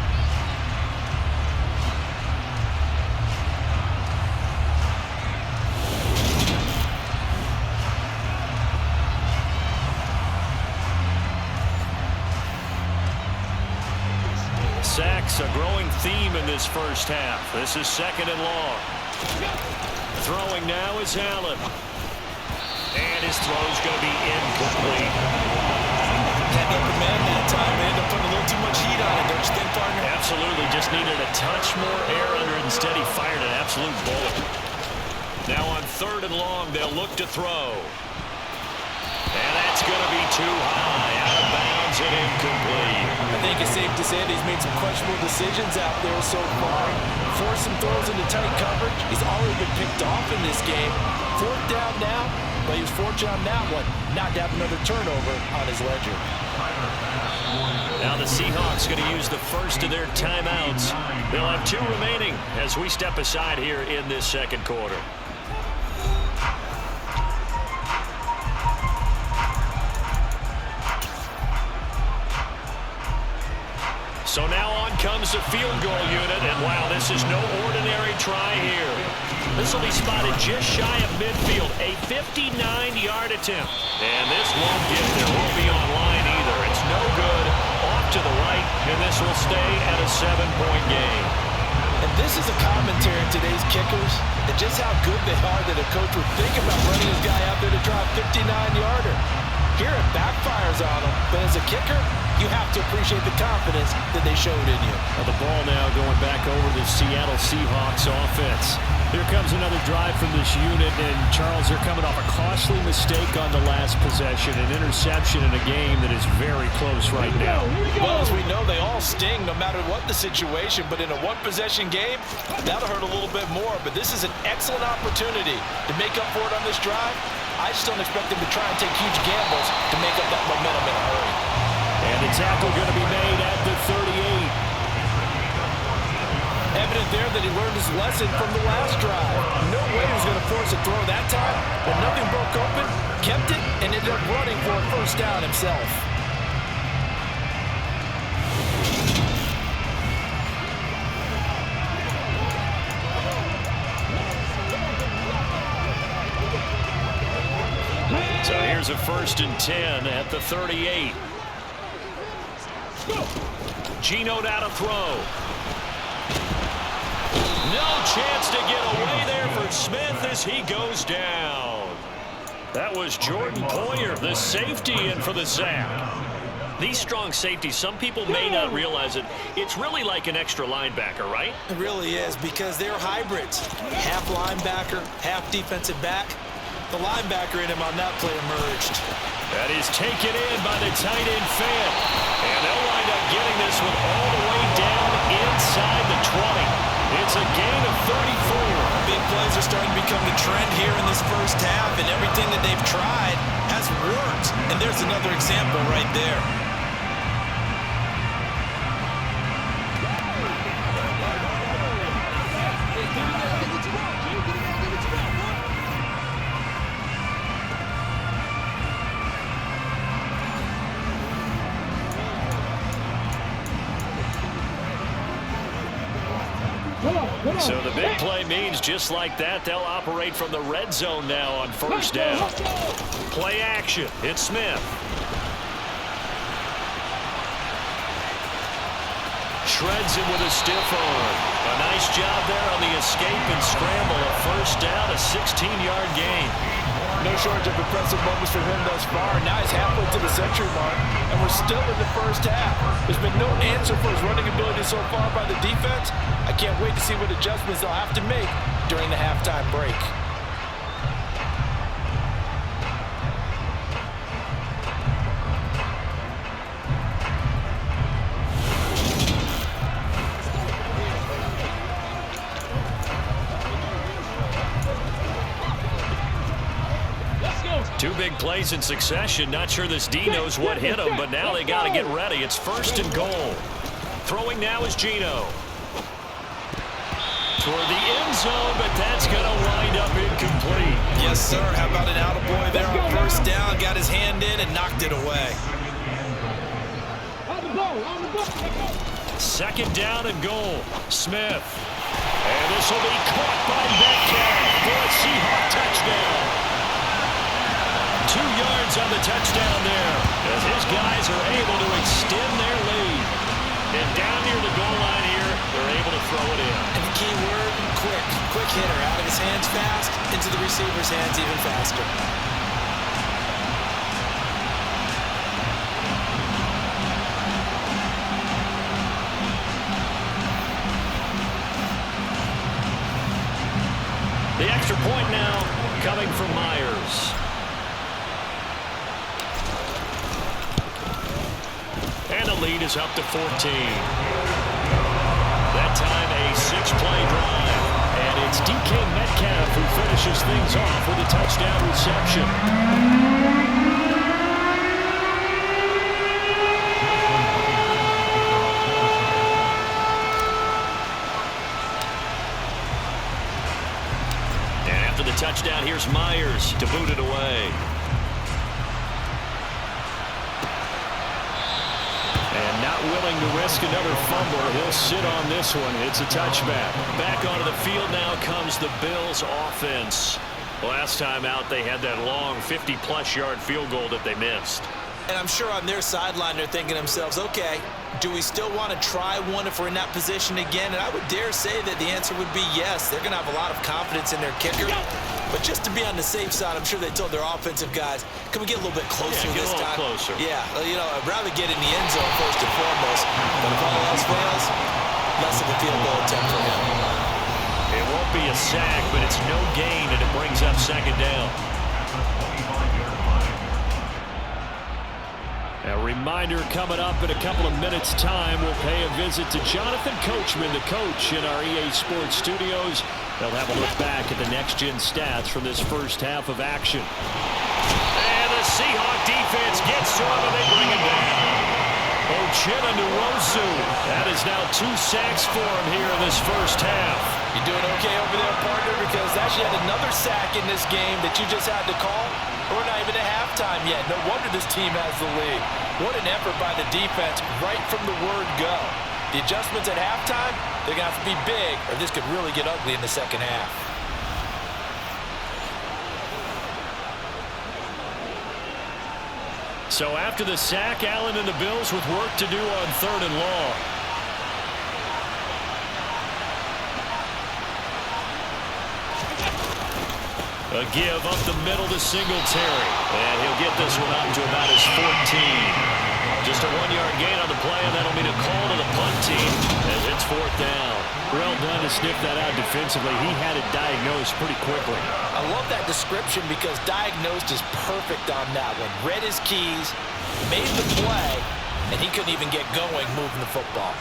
Sacks, a growing theme in this first half. This is 2nd and long. Throwing now is Allen. And his throw's going to be incomplete. That upper man that time, they ended up putting a little too much heat on it, don't you think, partner? Absolutely, just needed a touch more air under it. Instead, he fired an absolute bullet. Now on 3rd and long, they'll look to throw. And that's going to be too high. Out of bounds and incomplete. I think it's safe to say that he's made some questionable decisions out there so far. Forced some throws into tight coverage. He's already been picked off in this game. 4th down now, but he was fortunate on that one not to have another turnover on his ledger. Now the Seahawks going to use the first of their timeouts. They'll have 2 remaining as we step aside here in this 2nd quarter. So now on comes the field goal unit, and wow, this is no ordinary try here. This will be spotted just shy of midfield, a 59-yard attempt. And this won't get there, won't be on line either. It's no good, off to the right, and this will stay at a 7-point game. And this is a commentary on today's kickers, and just how good they are that a coach would think about running his guy out there to try a 59-yarder. Here it backfires on him, but as a kicker, you have to appreciate the confidence that they showed in you. Well, the ball now going back over the Seattle Seahawks offense. Here comes another drive from this unit, and Charles, they're coming off a costly mistake on the last possession, an interception in a game that is very close right now. Well, as we know, they all sting no matter what the situation, but in a one-possession game, that'll hurt a little bit more. But this is an excellent opportunity to make up for it on this drive. I just don't expect them to try and take huge gambles to make up that momentum in a hurry. And the tackle going to be made at the 38. Evident there that he learned his lesson from the last drive. No way he was going to force a throw that time, but nothing broke open, kept it, and ended up running for a first down himself. So here's a 1st and 10 at the 38. Geno now to throw. No chance to get away there for Smith as he goes down. That was Jordan Poyer, the safety, in for the sack. These strong safeties, some people may not realize it. It's really like an extra linebacker, right? It really is, because they're hybrids. Half linebacker, half defensive back. The linebacker in him on that play emerged. And he's taken in by the tight end Fant. And they'll wind up getting this one all the way down inside the 20. It's a gain of 34. Big plays are starting to become the trend here in this first half, and everything that they've tried has worked. And there's another example right there. So the big play means just like that, they'll operate from the red zone now on first down. Play action. It's Smith. Shreds him with a stiff arm. A nice job there on the escape and scramble. A first down, a 16-yard gain. No shortage of impressive moments for him thus far. Now he's halfway to the century mark, and we're still in the first half. There's been no answer for his running ability so far by the defense. I can't wait to see what adjustments they'll have to make during the halftime break. Two big plays in succession. Not sure this D knows what hit him, but now they got to get ready. It's first and goal. Throwing now is Geno. Toward the end zone, but that's going to wind up incomplete. Yes, sir. How about an attaboy there on first down? Got his hand in and knocked it away. Second down and goal. Smith. And this will be caught by Metcalf for a Seahawks touchdown. 2 yards on the touchdown there as his guys are able to extend their lead. And down near the goal line here, they're able to throw it in. And the key word, quick. Quick hitter. Out of his hands fast, into the receiver's hands even faster. The extra point now coming from Myers. And the lead is up to 14. That time a 6-play drive. And it's DK Metcalf who finishes things off with a touchdown reception. And after the touchdown, here's Myers to boot it away. Willing to risk another fumble. He'll sit on this one. It's a touchback. Back onto the field now comes the Bills offense. Last time out, they had that long 50-plus yard field goal that they missed. And I'm sure on their sideline they're thinking to themselves, okay, do we still want to try one if we're in that position again? And I would dare say that the answer would be yes. They're going to have a lot of confidence in their kicker. But just to be on the safe side, I'm sure they told their offensive guys, can we get a little bit closer this time? Closer. Yeah, you know, I'd rather get in the end zone first and foremost. But if all else fails, less of a field goal attempt for him. It won't be a sack, but it's no gain, and it brings up second down. A reminder coming up in a couple of minutes' time. We'll pay a visit to Jonathan Coachman, the coach in our EA Sports studios. They'll have a look back at the next-gen stats from this first half of action. And the Seahawks defense gets to him, and they bring him down. Uchenna-Nwosu. That is now 2 sacks for him here in this first half. You doing okay over there, partner? Because that's yet another sack in this game that you just had to call. We're not even at halftime yet. No wonder this team has the lead. What an effort by the defense right from the word go. The adjustments at halftime, they're going to have to be big, or this could really get ugly in the second half. So after the sack, Allen and the Bills with work to do on 3rd and long. A give up the middle to Singletary. And he'll get this one up to about his 14. Just a 1-yard gain on the play, and that'll be a call to the punt team as it's 4th down. Well done to sniff that out defensively. He had it diagnosed pretty quickly. I love that description because diagnosed is perfect on that one. Read his keys, made the play, and he couldn't even get going moving the football.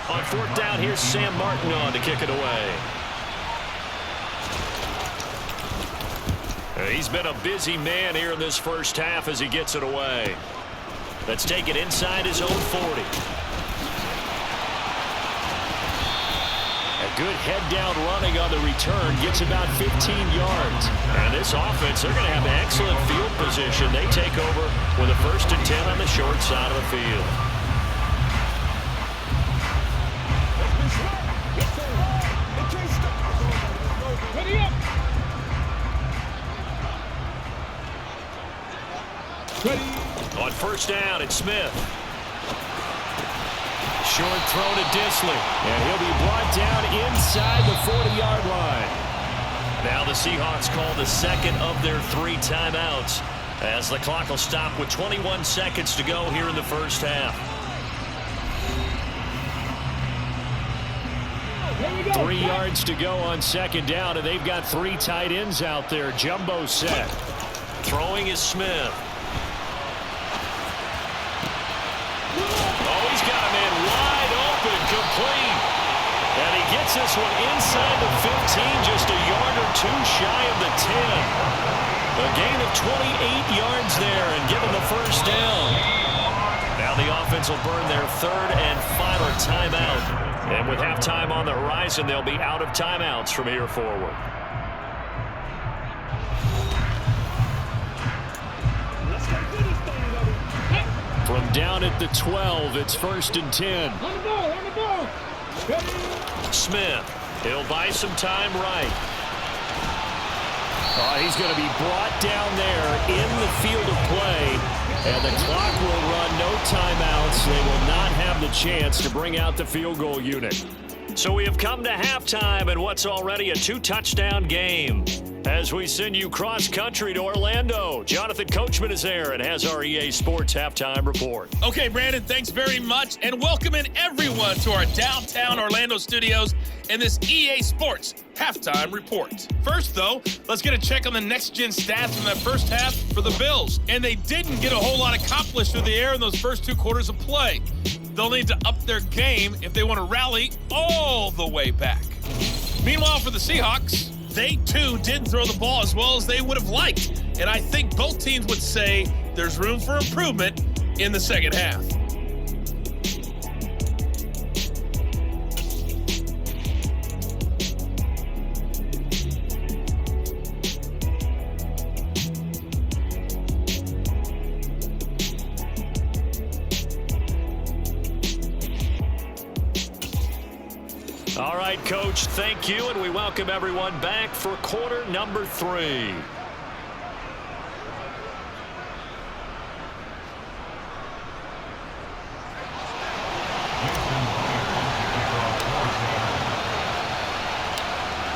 On 4th down, here's Sam Martin on to kick it away. He's been a busy man here in this first half as he gets it away. Let's take it inside his own 40. A good head-down running on the return gets about 15 yards. And this offense, they're going to have excellent field position. They take over with a 1st and 10 on the short side of the field. Ready up. Ready. On 1st down, it's Smith. Short throw to Disley. And he'll be brought down inside the 40-yard line. Now the Seahawks call the 2nd of their 3 timeouts as the clock will stop with 21 seconds to go here in the first half. 3 yards to go on 2nd down, and they've got 3 tight ends out there. Jumbo set. Throwing is Smith. Oh, he's got a man wide open, complete. And he gets this one inside the 15, just a yard or 2 shy of the 10. A gain of 28 yards there and give him the 1st down. Now the offense will burn their 3rd and final timeout. And with halftime on the horizon, they'll be out of timeouts from here forward. From down at the 12, it's 1st and 10. On the ball, on the ball. Ready. Smith, he'll buy some time right. He's going to be brought down there in the field of play, and the clock will run, no timeouts. They will not have the chance to bring out the field goal unit. So we have come to halftime in what's already a 2-touchdown game. As we send you cross-country to Orlando, Jonathan Coachman is there and has our EA Sports Halftime Report. Okay, Brandon, thanks very much, and welcome in everyone to our downtown Orlando studios and this EA Sports Halftime Report. First, though, let's get a check on the next-gen stats from that first half for the Bills. And they didn't get a whole lot accomplished through the air in those first 2 quarters of play. They'll need to up their game if they want to rally all the way back. Meanwhile, for the Seahawks, they too didn't throw the ball as well as they would have liked. And I think both teams would say there's room for improvement in the second half. All right, Coach, thank you, and we welcome everyone back for quarter number 3.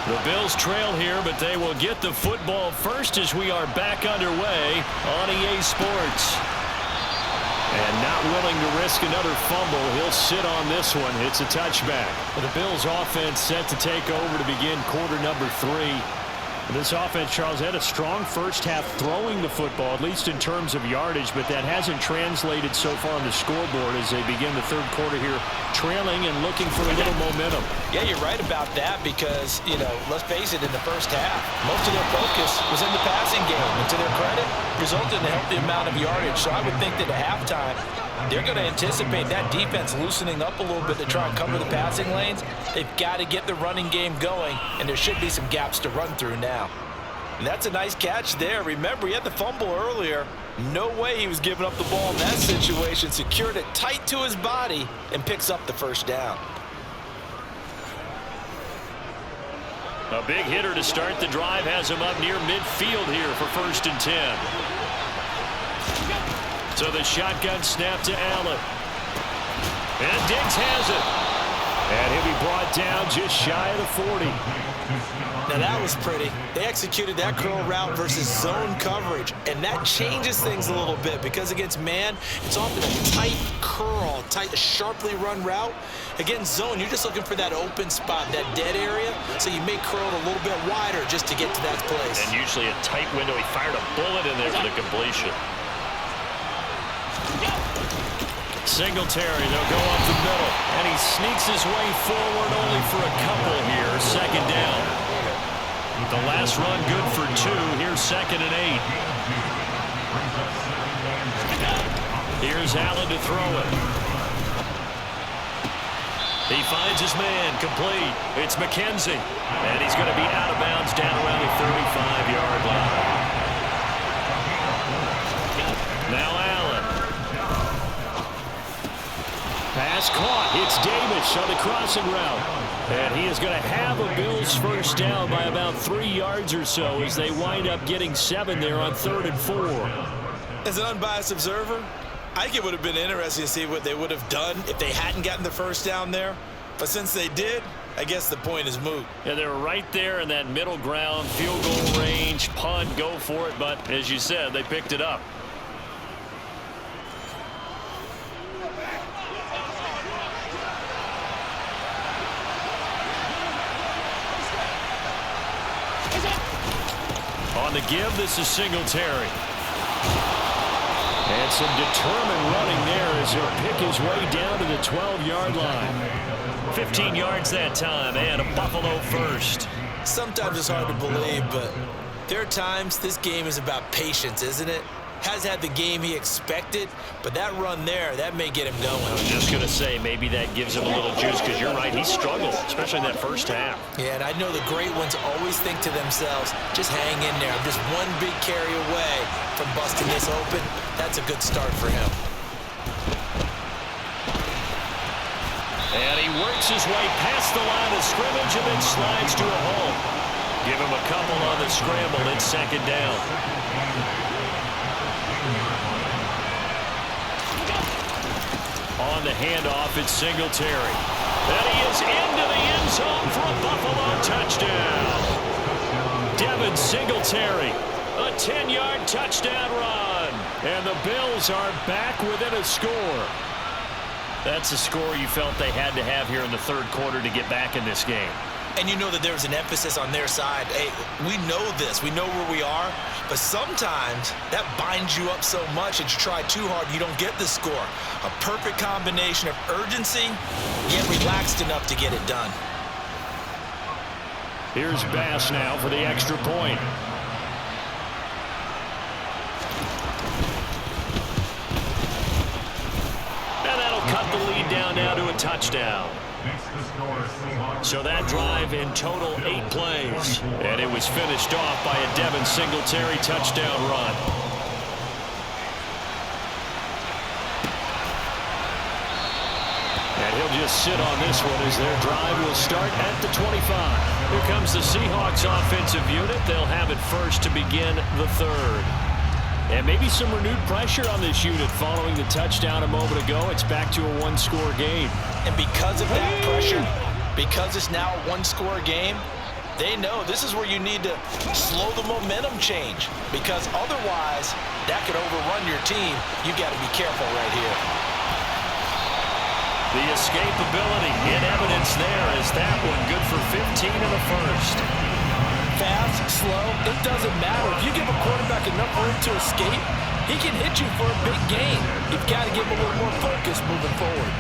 The Bills trail here, but they will get the football first as we are back underway on EA Sports. And not willing to risk another fumble, he'll sit on this one. It's a touchback. The Bills offense set to take over to begin quarter number 3. This offense, Charles, had a strong first half throwing the football, at least in terms of yardage, but that hasn't translated so far on the scoreboard as they begin the 3rd quarter here, trailing and looking for a little momentum. Yeah, you're right about that because, let's face it, in the first half, most of their focus was in the passing game. And to their credit, resulted in a healthy amount of yardage. So I would think that at halftime, they're going to anticipate that defense loosening up a little bit to try and cover the passing lanes. They've got to get the running game going, and there should be some gaps to run through now. And that's a nice catch there. Remember, he had the fumble earlier. No way he was giving up the ball in that situation. Secured it tight to his body and picks up the 1st down. A big hitter to start the drive has him up near midfield here for 1st and 10. So the shotgun snap to Allen. And Diggs has it. And he'll be brought down just shy of the 40. Now that was pretty. They executed that curl route versus zone coverage, and that changes things a little bit because against man, it's often a tight curl, sharply run route. Against zone, you're just looking for that open spot, that dead area, so you may curl it a little bit wider just to get to that place. And usually a tight window. He fired a bullet in there for the completion. Singletary, they'll go up the middle, and he sneaks his way forward only for a couple here. Second down. The last run good for 2. Here's 2nd and 8. Here's Allen to throw it. He finds his man, complete. It's McKenzie, and he's going to be out of bounds down around the 35-yard line. Now Allen. Pass caught. It's Davis on the crossing route. And he is going to have a Bills first down by about 3 yards or so as they wind up getting 7 there on 3rd and 4. As an unbiased observer, I think it would have been interesting to see what they would have done if they hadn't gotten the first down there. But since they did, I guess the point is moot. Yeah, they were right there in that middle ground, field goal range, punt, go for it. But as you said, they picked it up. On the give, this is Singletary. And some determined running there as he'll pick his way down to the 12-yard line. 15 yards that time, and a Buffalo first. Sometimes it's hard to believe, but there are times this game is about patience, isn't it? Has had the game he expected, but that run there, that may get him going. I was just going to say, maybe that gives him a little juice, because you're right, he struggled, especially in that first half. Yeah, and I know the great ones always think to themselves, just hang in there. I'm just one big carry away from busting this open. That's a good start for him. And he works his way past the line of scrimmage and then slides to a hole. Give him a couple on the scramble. It's 2nd down. On the handoff, it's Singletary. And he is into the end zone for a Buffalo touchdown. Devin Singletary, a 10-yard touchdown run. And the Bills are back within a score. That's a score you felt they had to have here in the 3rd quarter to get back in this game. And you know that there's an emphasis on their side. Hey, we know this. We know where we are. But sometimes that binds you up so much that you try too hard, you don't get the score. A perfect combination of urgency, yet relaxed enough to get it done. Here's Bass now for the extra point. And that'll cut the lead down now to a touchdown. So that drive in total 8 plays. And it was finished off by a Devin Singletary touchdown run. And he'll just sit on this one as their drive will start at the 25. Here comes the Seahawks offensive unit. They'll have it first to begin the 3rd. And maybe some renewed pressure on this unit following the touchdown a moment ago. It's back to a 1-score game. And because of that pressure, because it's now a 1-score game, they know this is where you need to slow the momentum change, because otherwise that could overrun your team. You've got to be careful right here. The escapability in evidence there is that one good for 15 in the first. Fast, slow, it doesn't matter. If you give a quarterback enough room to escape, he can hit you for a big gain. You've got to give him a little more focus moving forward.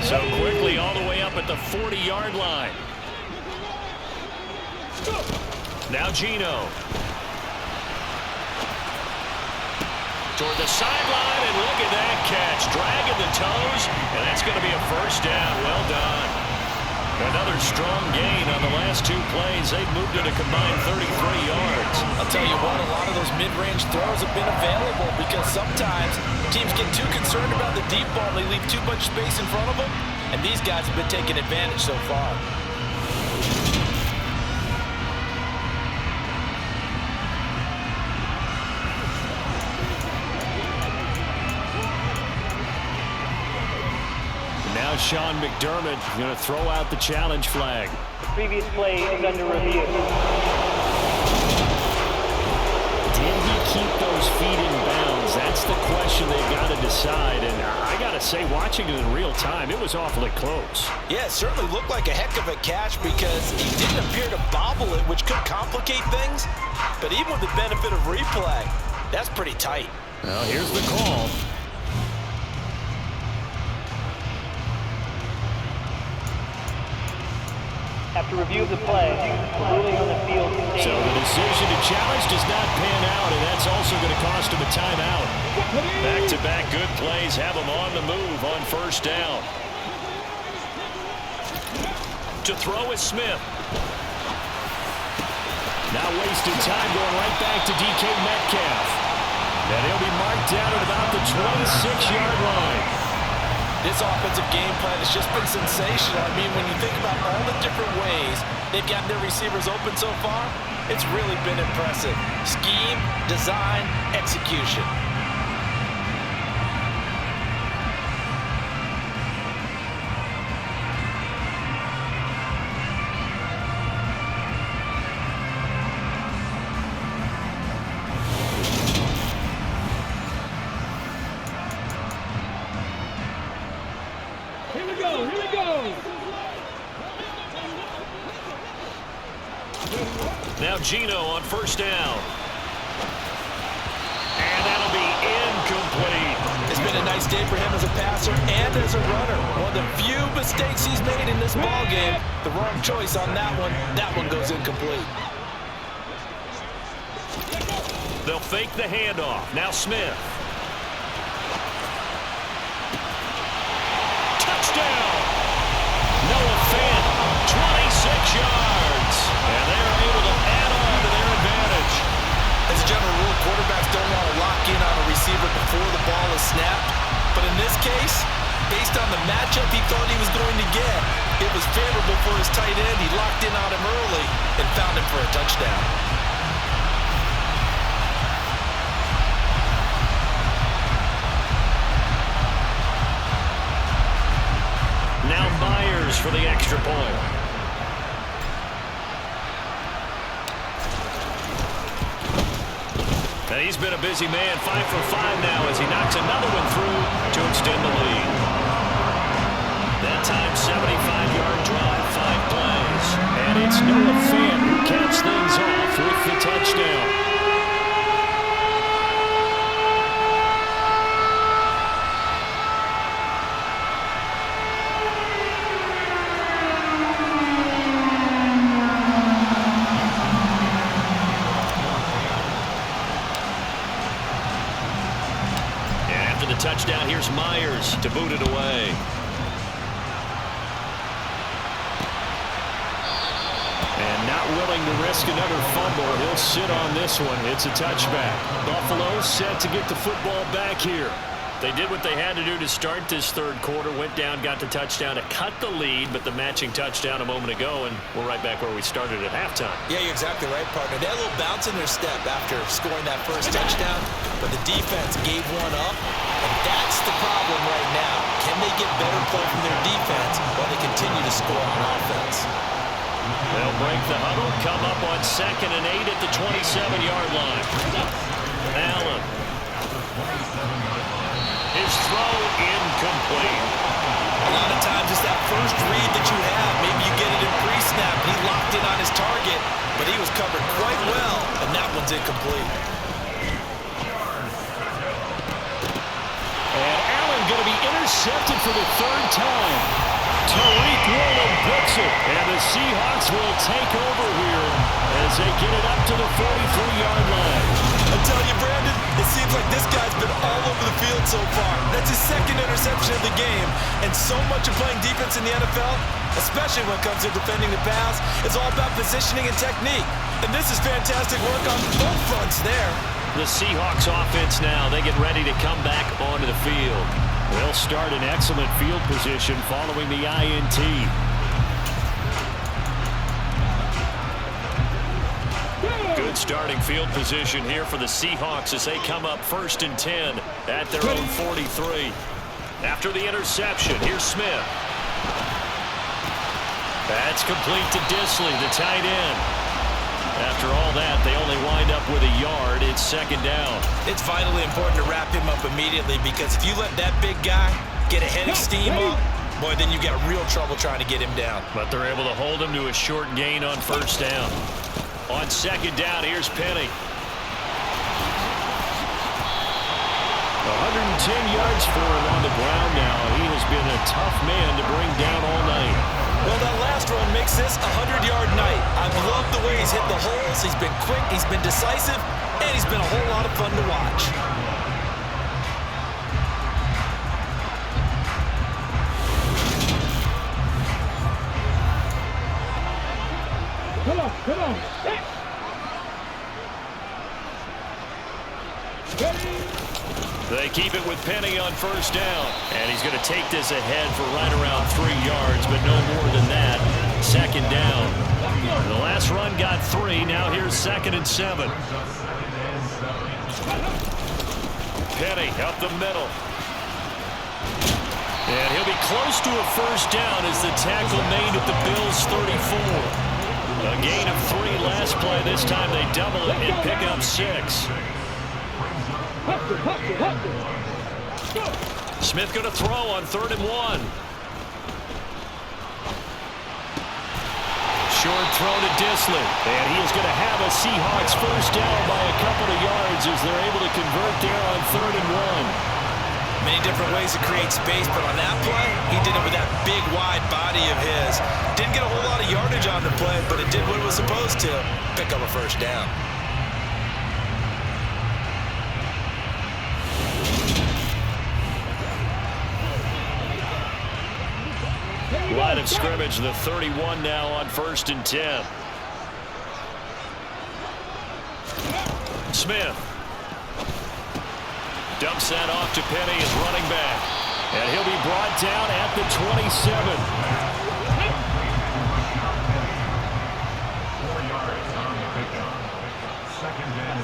So quickly all the way up at the 40-yard line. Now Geno. Toward the sideline, and look at that catch. Dragging the toes, and that's going to be a first down. Well done. Another strong gain on the last 2 plays. They've moved it a combined 33 yards. I'll tell you what, a lot of those mid-range throws have been available because sometimes teams get too concerned about the deep ball. They leave too much space in front of them, and these guys have been taking advantage so far. Now Sean McDermott is going to throw out the challenge flag. The previous play is under review. Did he keep those feet in bounds? That's the question they've got to decide. And I got to say, watching it in real time, it was awfully close. Yeah, it certainly looked like a heck of a catch because he didn't appear to bobble it, which could complicate things. But even with the benefit of replay, that's pretty tight. Well, here's the call. After review of the play, ruling on the field So the decision to challenge does not pan out, and that's also going to cost him a timeout. Back-to-back good plays have him on the move on first down. To throw is Smith. Now wasting time going right back to DK Metcalf. And he'll be marked down at about the 26-yard line. This offensive game plan has just been sensational. I mean, when you think about all the different ways they've gotten their receivers open so far, it's really been impressive. Scheme, design, execution. Here we go, here we go. Now Geno on first down. And that'll be incomplete. It's been a nice day for him as a passer and as a runner. One of the few mistakes he's made in this ball game. The wrong choice on that one. That one goes incomplete. They'll fake the handoff. Now Smith. Touchdown! Noah Fant, 26 yards. And they're able to add on to their advantage. As a general rule, quarterbacks don't want to lock in on a receiver before the ball is snapped. But in this case, based on the matchup he thought he was going to get, it was favorable for his tight end. He locked in on him early and found him for a touchdown. Now Myers for the extra point. And he's been a busy man, 5 for 5 now as he knocks another one through to extend the lead. That time, 75-yard drive, 5 plays. And it's Noah Fant who caps things off with the touchdown. Touchdown, here's Myers to boot it away. And not willing to risk another fumble. He'll sit on this one. It's a touchback. Buffalo set to get the football back here. They did what they had to do to start this third quarter. Went down, got the touchdown to cut the lead, but the matching touchdown a moment ago, and we're right back where we started at halftime. Yeah, you're exactly right, partner. They had a little bounce in their step after scoring that first touchdown, but the defense gave one up, and that's the problem right now. Can they get better play from their defense while they continue to score on offense? They'll break the huddle, come up on 2nd and 8 at the 27-yard line. Allen. His throw incomplete. A lot of times it's that first read that you have. Maybe you get it in pre-snap, and he locked in on his target, but he was covered quite well, and that one's incomplete. And Allen going to be intercepted for the 3rd time. Tariq Woolen books it. And the Seahawks will take over here as they get it up to the 43-yard line. I tell you, Brandon, it seems like this guy's been all over the field so far. That's his second interception of the game. And so much of playing defense in the NFL, especially when it comes to defending the pass, is all about positioning and technique. And this is fantastic work on both fronts there. The Seahawks offense now, they get ready to come back onto the field. They'll start in excellent field position following the INT. Good starting field position here for the Seahawks as they come up 1st and 10 at their own 43. After the interception, here's Smith. That's complete to Disley, the tight end. After all that, they only wind up with a yard. It's 2nd down. It's vitally important to wrap him up immediately, because if you let that big guy get a head of steam up, boy, then you got real trouble trying to get him down. But they're able to hold him to a short gain on 1st down. On 2nd down, here's Penny. 110 yards for him on the ground now. He has been a tough man to bring down all night. Well, that last run makes this a 100-yard night. I've loved the way he's hit the holes. He's been quick, he's been decisive, and he's been a whole lot of fun to watch. Come on, come on. They keep it with Penny on 1st down. And he's going to take this ahead for right around 3 yards, but no more than that. 2nd down. The last run got 3. Now here's 2nd and 7. Penny up the middle. And he'll be close to a 1st down as the tackle made at the Bills' 34. A gain of 3 last play. This time they double it and pick up 6. Smith going to throw on 3rd and 1. Short throw to Disley. And he is going to have a Seahawks 1st down by a couple of yards as they're able to convert there on 3rd and 1. Many different ways to create space, but on that play, he did it with that big, wide body of his. Didn't get a whole lot of yardage on the play, but it did what it was supposed to. Pick up a 1st down. Line of scrimmage, the 31 now on 1st and 10. Smith. Dumps that off to Penny as running back. And he'll be brought down at the 27. 4 yards on the pickup. 2nd and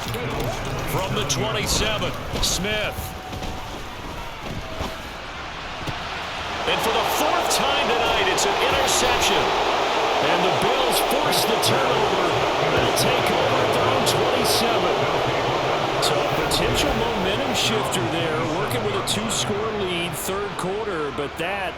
6. From the 27, Smith. And for the 4th time tonight, it's an interception. And the Bills force the turnover. They'll take over at their own 27. So a potential momentum shifter there, working with a 2-score lead, 3rd quarter, but that,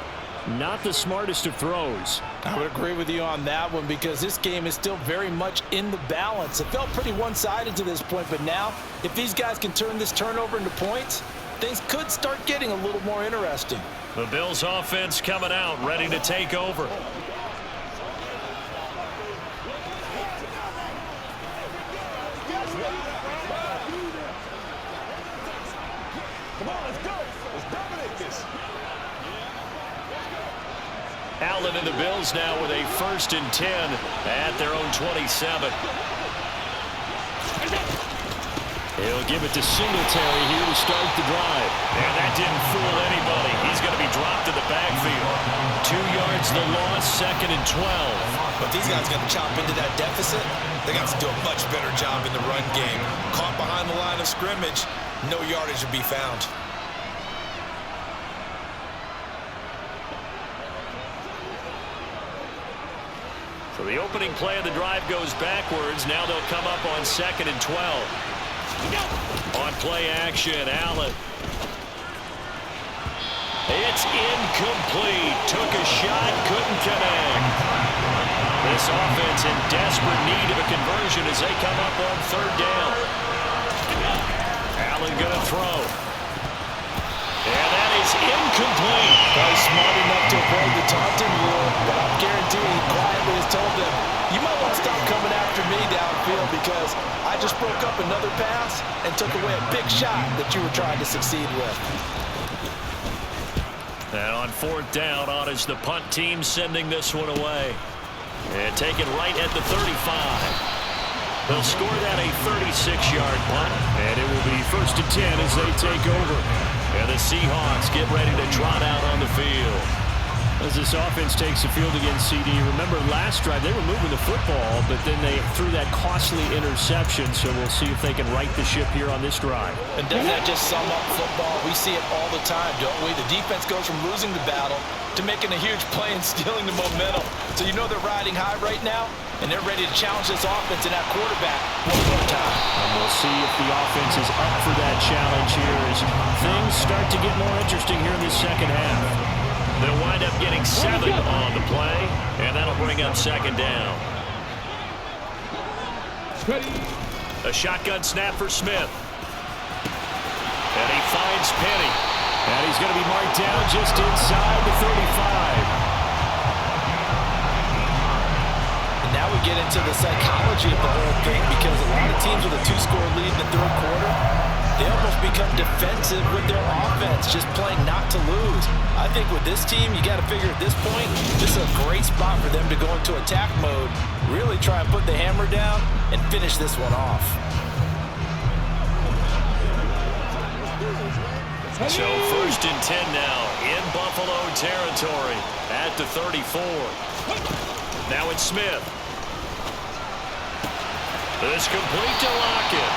not the smartest of throws. I would agree with you on that one, because this game is still very much in the balance. It felt pretty one-sided to this point, but now, if these guys can turn this turnover into points, things could start getting a little more interesting. The Bills offense coming out, ready to take over. Allen and the Bills now with a 1st and 10 at their own 27. He'll give it to Singletary here to start the drive. And that didn't fool anybody. He's going to be dropped to the backfield. 2 yards the loss, 2nd and 12. But these guys got to chop into that deficit. They got to do a much better job in the run game. Caught behind the line of scrimmage, no yardage to be found. So the opening play of the drive goes backwards. Now they'll come up on 2nd and 12. On play action, Allen. It's incomplete. Took a shot, couldn't connect. This offense in desperate need of a conversion as they come up on 3rd down. Allen going to throw. And that is incomplete. Probably smart enough to avoid the taunting rule, but I'm guaranteeing he quietly has told them, you might want to stop coming after me downfield because I just broke up another pass and took away a big shot that you were trying to succeed with. And on 4th down, on is the punt team sending this one away. And taken right at the 35. They'll score that a 36-yard punt. And it will be 1st and 10 as they take over. And the Seahawks get ready to trot out on the field. As this offense takes the field against CD, remember last drive they were moving the football, but then they threw that costly interception, so we'll see if they can right the ship here on this drive. And doesn't that just sum up football? We see it all the time, don't we? The defense goes from losing the battle to making a huge play and stealing the momentum. So you know they're riding high right now, and they're ready to challenge this offense and that quarterback one more time. And we'll see if the offense is up for that challenge here as things start to get more interesting here in the second half. They'll wind up getting 7 on the play, and that'll bring up 2nd down. A shotgun snap for Smith. And he finds Penny. And he's going to be marked down just inside the 35. And now we get into the psychology of the whole thing because a lot of teams with a 2-score lead in the 3rd quarter, they almost become defensive with their offense, just playing not to lose. I think with this team, you got to figure at this point, this is a great spot for them to go into attack mode, really try and put the hammer down and finish this one off. So 1st and 10 now in Buffalo territory at the 34. Now it's Smith. This complete to Lockett.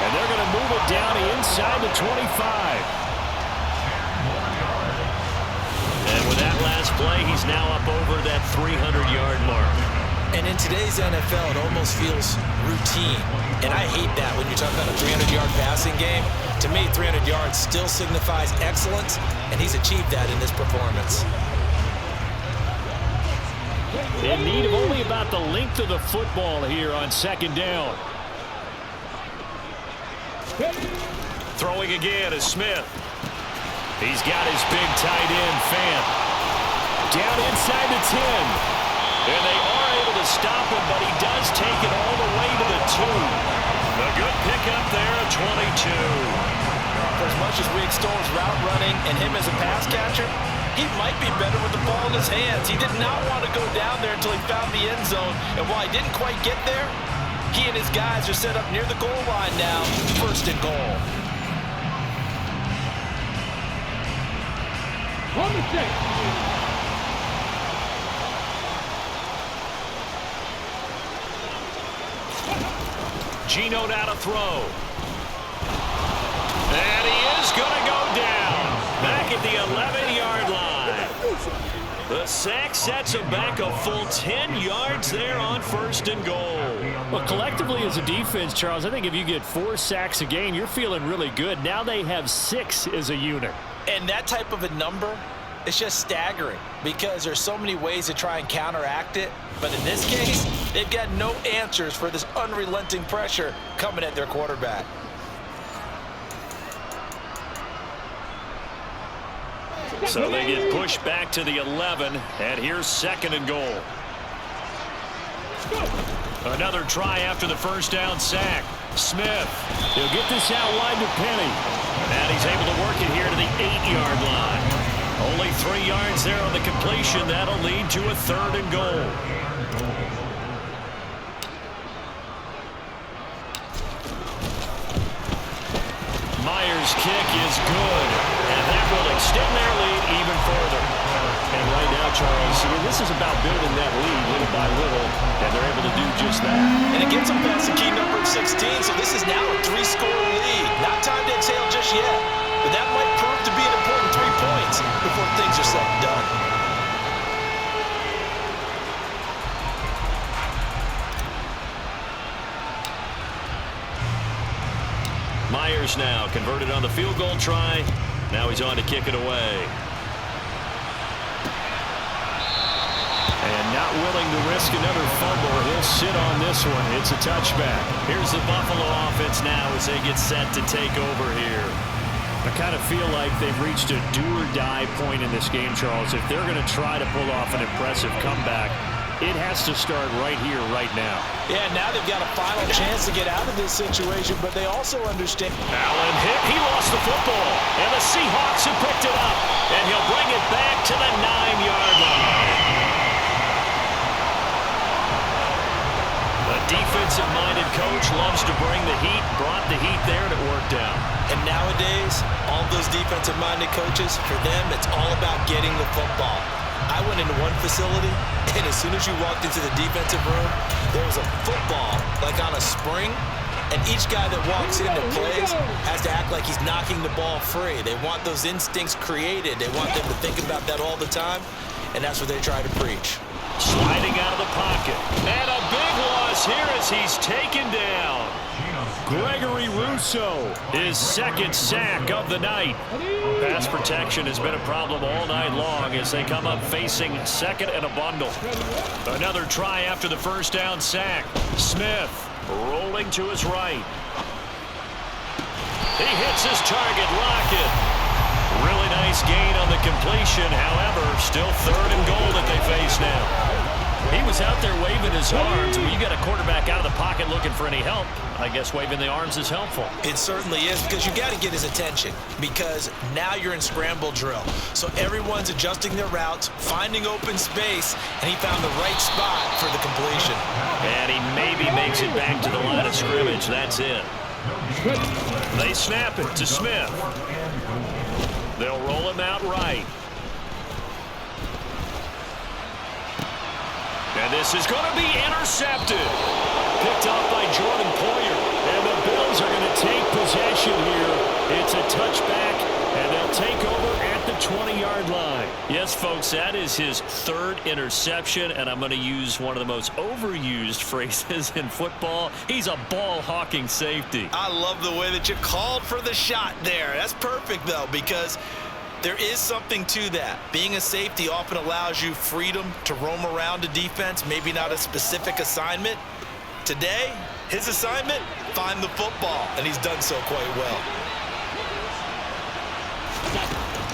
And they're going to move it down inside the 25. And with that last play, he's now up over that 300-yard mark. And in today's NFL, it almost feels routine. And I hate that when you're talking about a 300-yard passing game. To me, 300 yards still signifies excellence, and he's achieved that in this performance. In need of only about the length of the football here on 2nd down. Throwing again is Smith. He's got his big tight end, Fant. Down inside the 10. And they are able to stop him, but he does take it all the way to the 2. A good pickup there at 22. For as much as we extol his route running and him as a pass catcher, he might be better with the ball in his hands. He did not want to go down there until he found the end zone. And while he didn't quite get there, he and his guys are set up near the goal line now, 1st and goal. On the check. Geno now to throw. And he is going to go down. Back at the 11-yard line. The sack sets him back a full 10 yards there on 1st and goal. Well, collectively as a defense, Charles, I think if you get 4 sacks a game, you're feeling really good. Now they have 6 as a unit. And that type of a number, it's just staggering because there's so many ways to try and counteract it. But in this case, they've got no answers for this unrelenting pressure coming at their quarterback. So they get pushed back to the 11, and here's 2nd and goal. Another try after the 1st down sack. Smith. He'll get this out wide to Penny. And he's able to work it here to the 8-yard line. Only 3 yards there on the completion. That'll lead to a 3rd and goal. Myers' kick is good, and that will extend their lead even further. And right now, Charles, this is about building that lead little by little, and they're able to do just that. And it gets them past the key number of 16, so this is now a 3-score lead. Not time to exhale just yet, but that might prove to be an important 3 points before things are said and done. Myers now converted on the field goal try. Now he's on to kick it away. And not willing to risk another fumble. He'll sit on this one. It's a touchback. Here's the Buffalo offense now as they get set to take over here. I kind of feel like they've reached a do-or-die point in this game, Charles. If they're going to try to pull off an impressive comeback, it has to start right here, right now. Yeah, now they've got a final chance to get out of this situation, but they also understand. Allen hit. He lost the football. And the Seahawks have picked it up. And he'll bring it back to the 9-yard line. A defensive-minded coach loves to bring the heat, brought the heat there, and it worked out. And nowadays, all those defensive-minded coaches, for them, it's all about getting the football. I went into one facility, and as soon as you walked into the defensive room, there was a football, like on a spring, and each guy that walks in and plays has to act like he's knocking the ball free. They want those instincts created. They want them to think about that all the time, and that's what they try to preach. Sliding out of the pocket. And a big loss here as he's taken down. Gregory Rousseau, his second sack of the night. Pass protection has been a problem all night long as they come up facing second and a bundle. Another try after the first down sack. Smith rolling to his right. He hits his target, Lockett. Really nice gain on the completion. However, still third and goal that they face now. He was out there waving his arms. When you got a quarterback out of the pocket looking for any help, I guess waving the arms is helpful. It certainly is, because you got to get his attention, because now you're in scramble drill. So everyone's adjusting their routes, finding open space, and he found the right spot for the completion. And he maybe makes it back to the line of scrimmage. That's it. They snap it to Smith. They'll roll him out right. And this is going to be intercepted. Picked off by Jordan Poyer. And the Bills are going to take possession here. It's a touchback, and they'll take over at the 20-yard line. Yes, folks, that is his third interception, and I'm going to use one of the most overused phrases in football. He's a ball-hawking safety. I love the way that you called for the shot there. That's perfect, though, because there is something to that. Being a safety often allows you freedom to roam around a defense, maybe not a specific assignment. Today, his assignment, find the football, and he's done so quite well.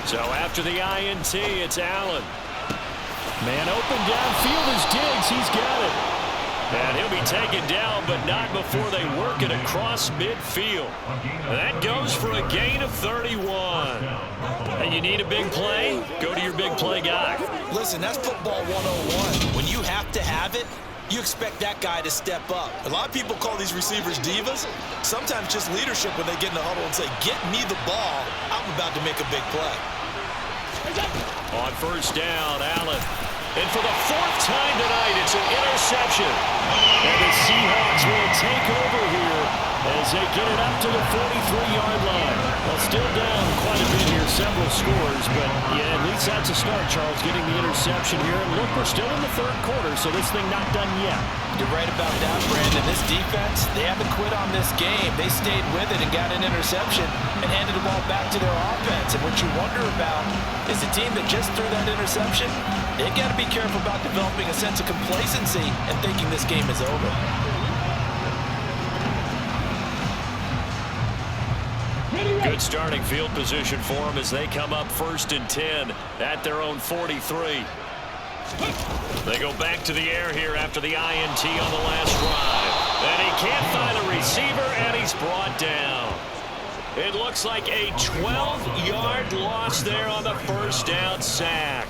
So after the INT, it's Allen. Man open downfield is Diggs. He's got it. And he'll be taken down, but not before they work it across midfield. That goes for a gain of 31. And you need a big play? Go to your big play guy. Listen, that's football 101. When you have to have it, you expect that guy to step up. A lot of people call these receivers divas. Sometimes just leadership when they get in the huddle and say, get me the ball. I'm about to make a big play. On first down, Allen. And for the fourth time tonight, it's an interception. And the Seahawks will take over here as they get it up to the 43-yard line. Well, still down quite a bit here, several scores, but yeah, at least that's a start, Charles, getting the interception here. And look, we're still in the third quarter, so this thing not done yet. You're right about that, Brandon. This defense, they haven't quit on this game. They stayed with it and got an interception and handed the ball back to their offense. And what you wonder about is the team that just threw that interception, they've got to be careful about developing a sense of complacency and thinking this game is over. Good starting field position for them as they come up 1st and 10 at their own 43. They go back to the air here after the INT on the last drive. And he can't find the receiver, and he's brought down. It looks like a 12-yard loss there on the first down sack.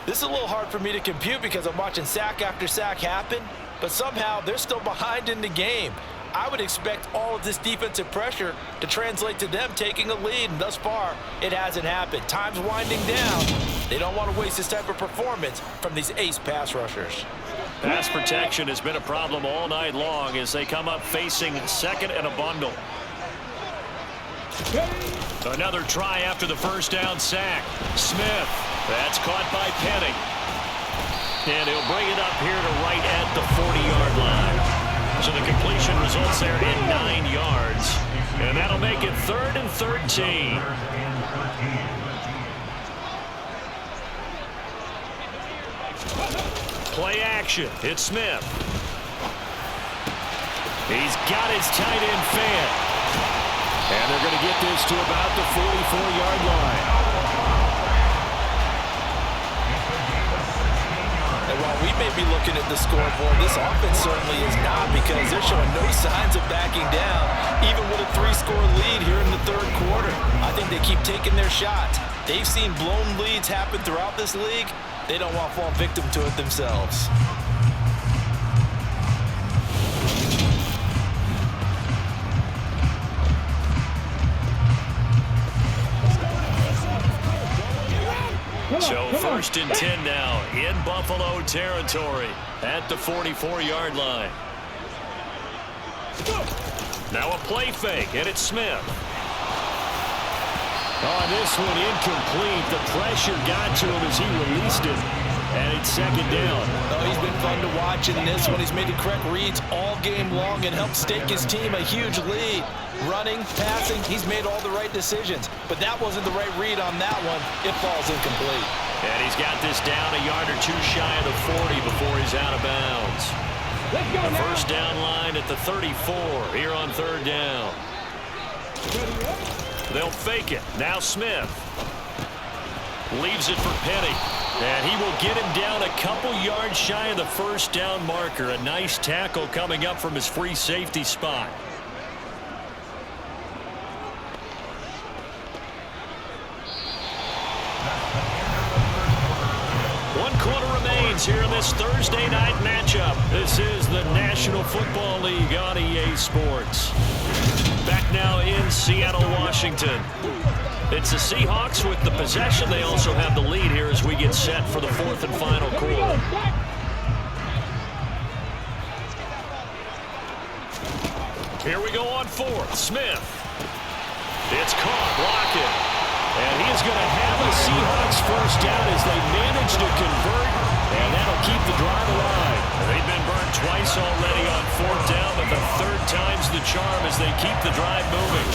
This is a little hard for me to compute because I'm watching sack after sack happen, but somehow they're still behind in the game. I would expect all of this defensive pressure to translate to them taking a lead, and thus far, it hasn't happened. Time's winding down. They don't want to waste this type of performance from these ace pass rushers. Pass protection has been a problem all night long as they come up facing second and a bundle. Another try after the first down sack. Smith, that's caught by Penny. And he'll bring it up here to right at the 40-yard line. So the completion results there in 9 yards. And that'll make it 3rd and 13. Play action. It's Smith. He's got his tight end fan. And they're going to get this to about the 44-yard line. And while we may be looking at the scoreboard, this offense certainly is not, because they're showing no signs of backing down, even with a 3-score lead here in the third quarter. I think they keep taking their shots. They've seen blown leads happen throughout this league. They don't want to fall victim to it themselves. So first and 10 now in Buffalo territory at the 44-yard line. Now a play fake, and it's Smith. On this one, incomplete. The pressure got to him as he released it, and it's second down. Oh, he's been fun to watch in this one. He's made the correct reads all game long and helped stake his team a huge lead. Running, passing, he's made all the right decisions. But that wasn't the right read on that one. It falls incomplete. And he's got this down a yard or two shy of the 40 before he's out of bounds. The first down line at the 34 here on third down. They'll fake it. Now Smith leaves it for Penny. And he will get him down a couple yards shy of the first down marker. A nice tackle coming up from his free safety spot. 1 quarter remains here in this Thursday night matchup. This is the National Football League on EA Sports. Back now in Seattle, Washington. It's the Seahawks with the possession. They also have the lead here as we get set for the fourth and final quarter. Here we go on fourth. Smith. It's caught. Blocking. And he's going to have the Seahawks first down as they manage to convert. And that'll keep the drive alive. They've been burned twice already on fourth down, but the third time's the charm as they keep the drive moving.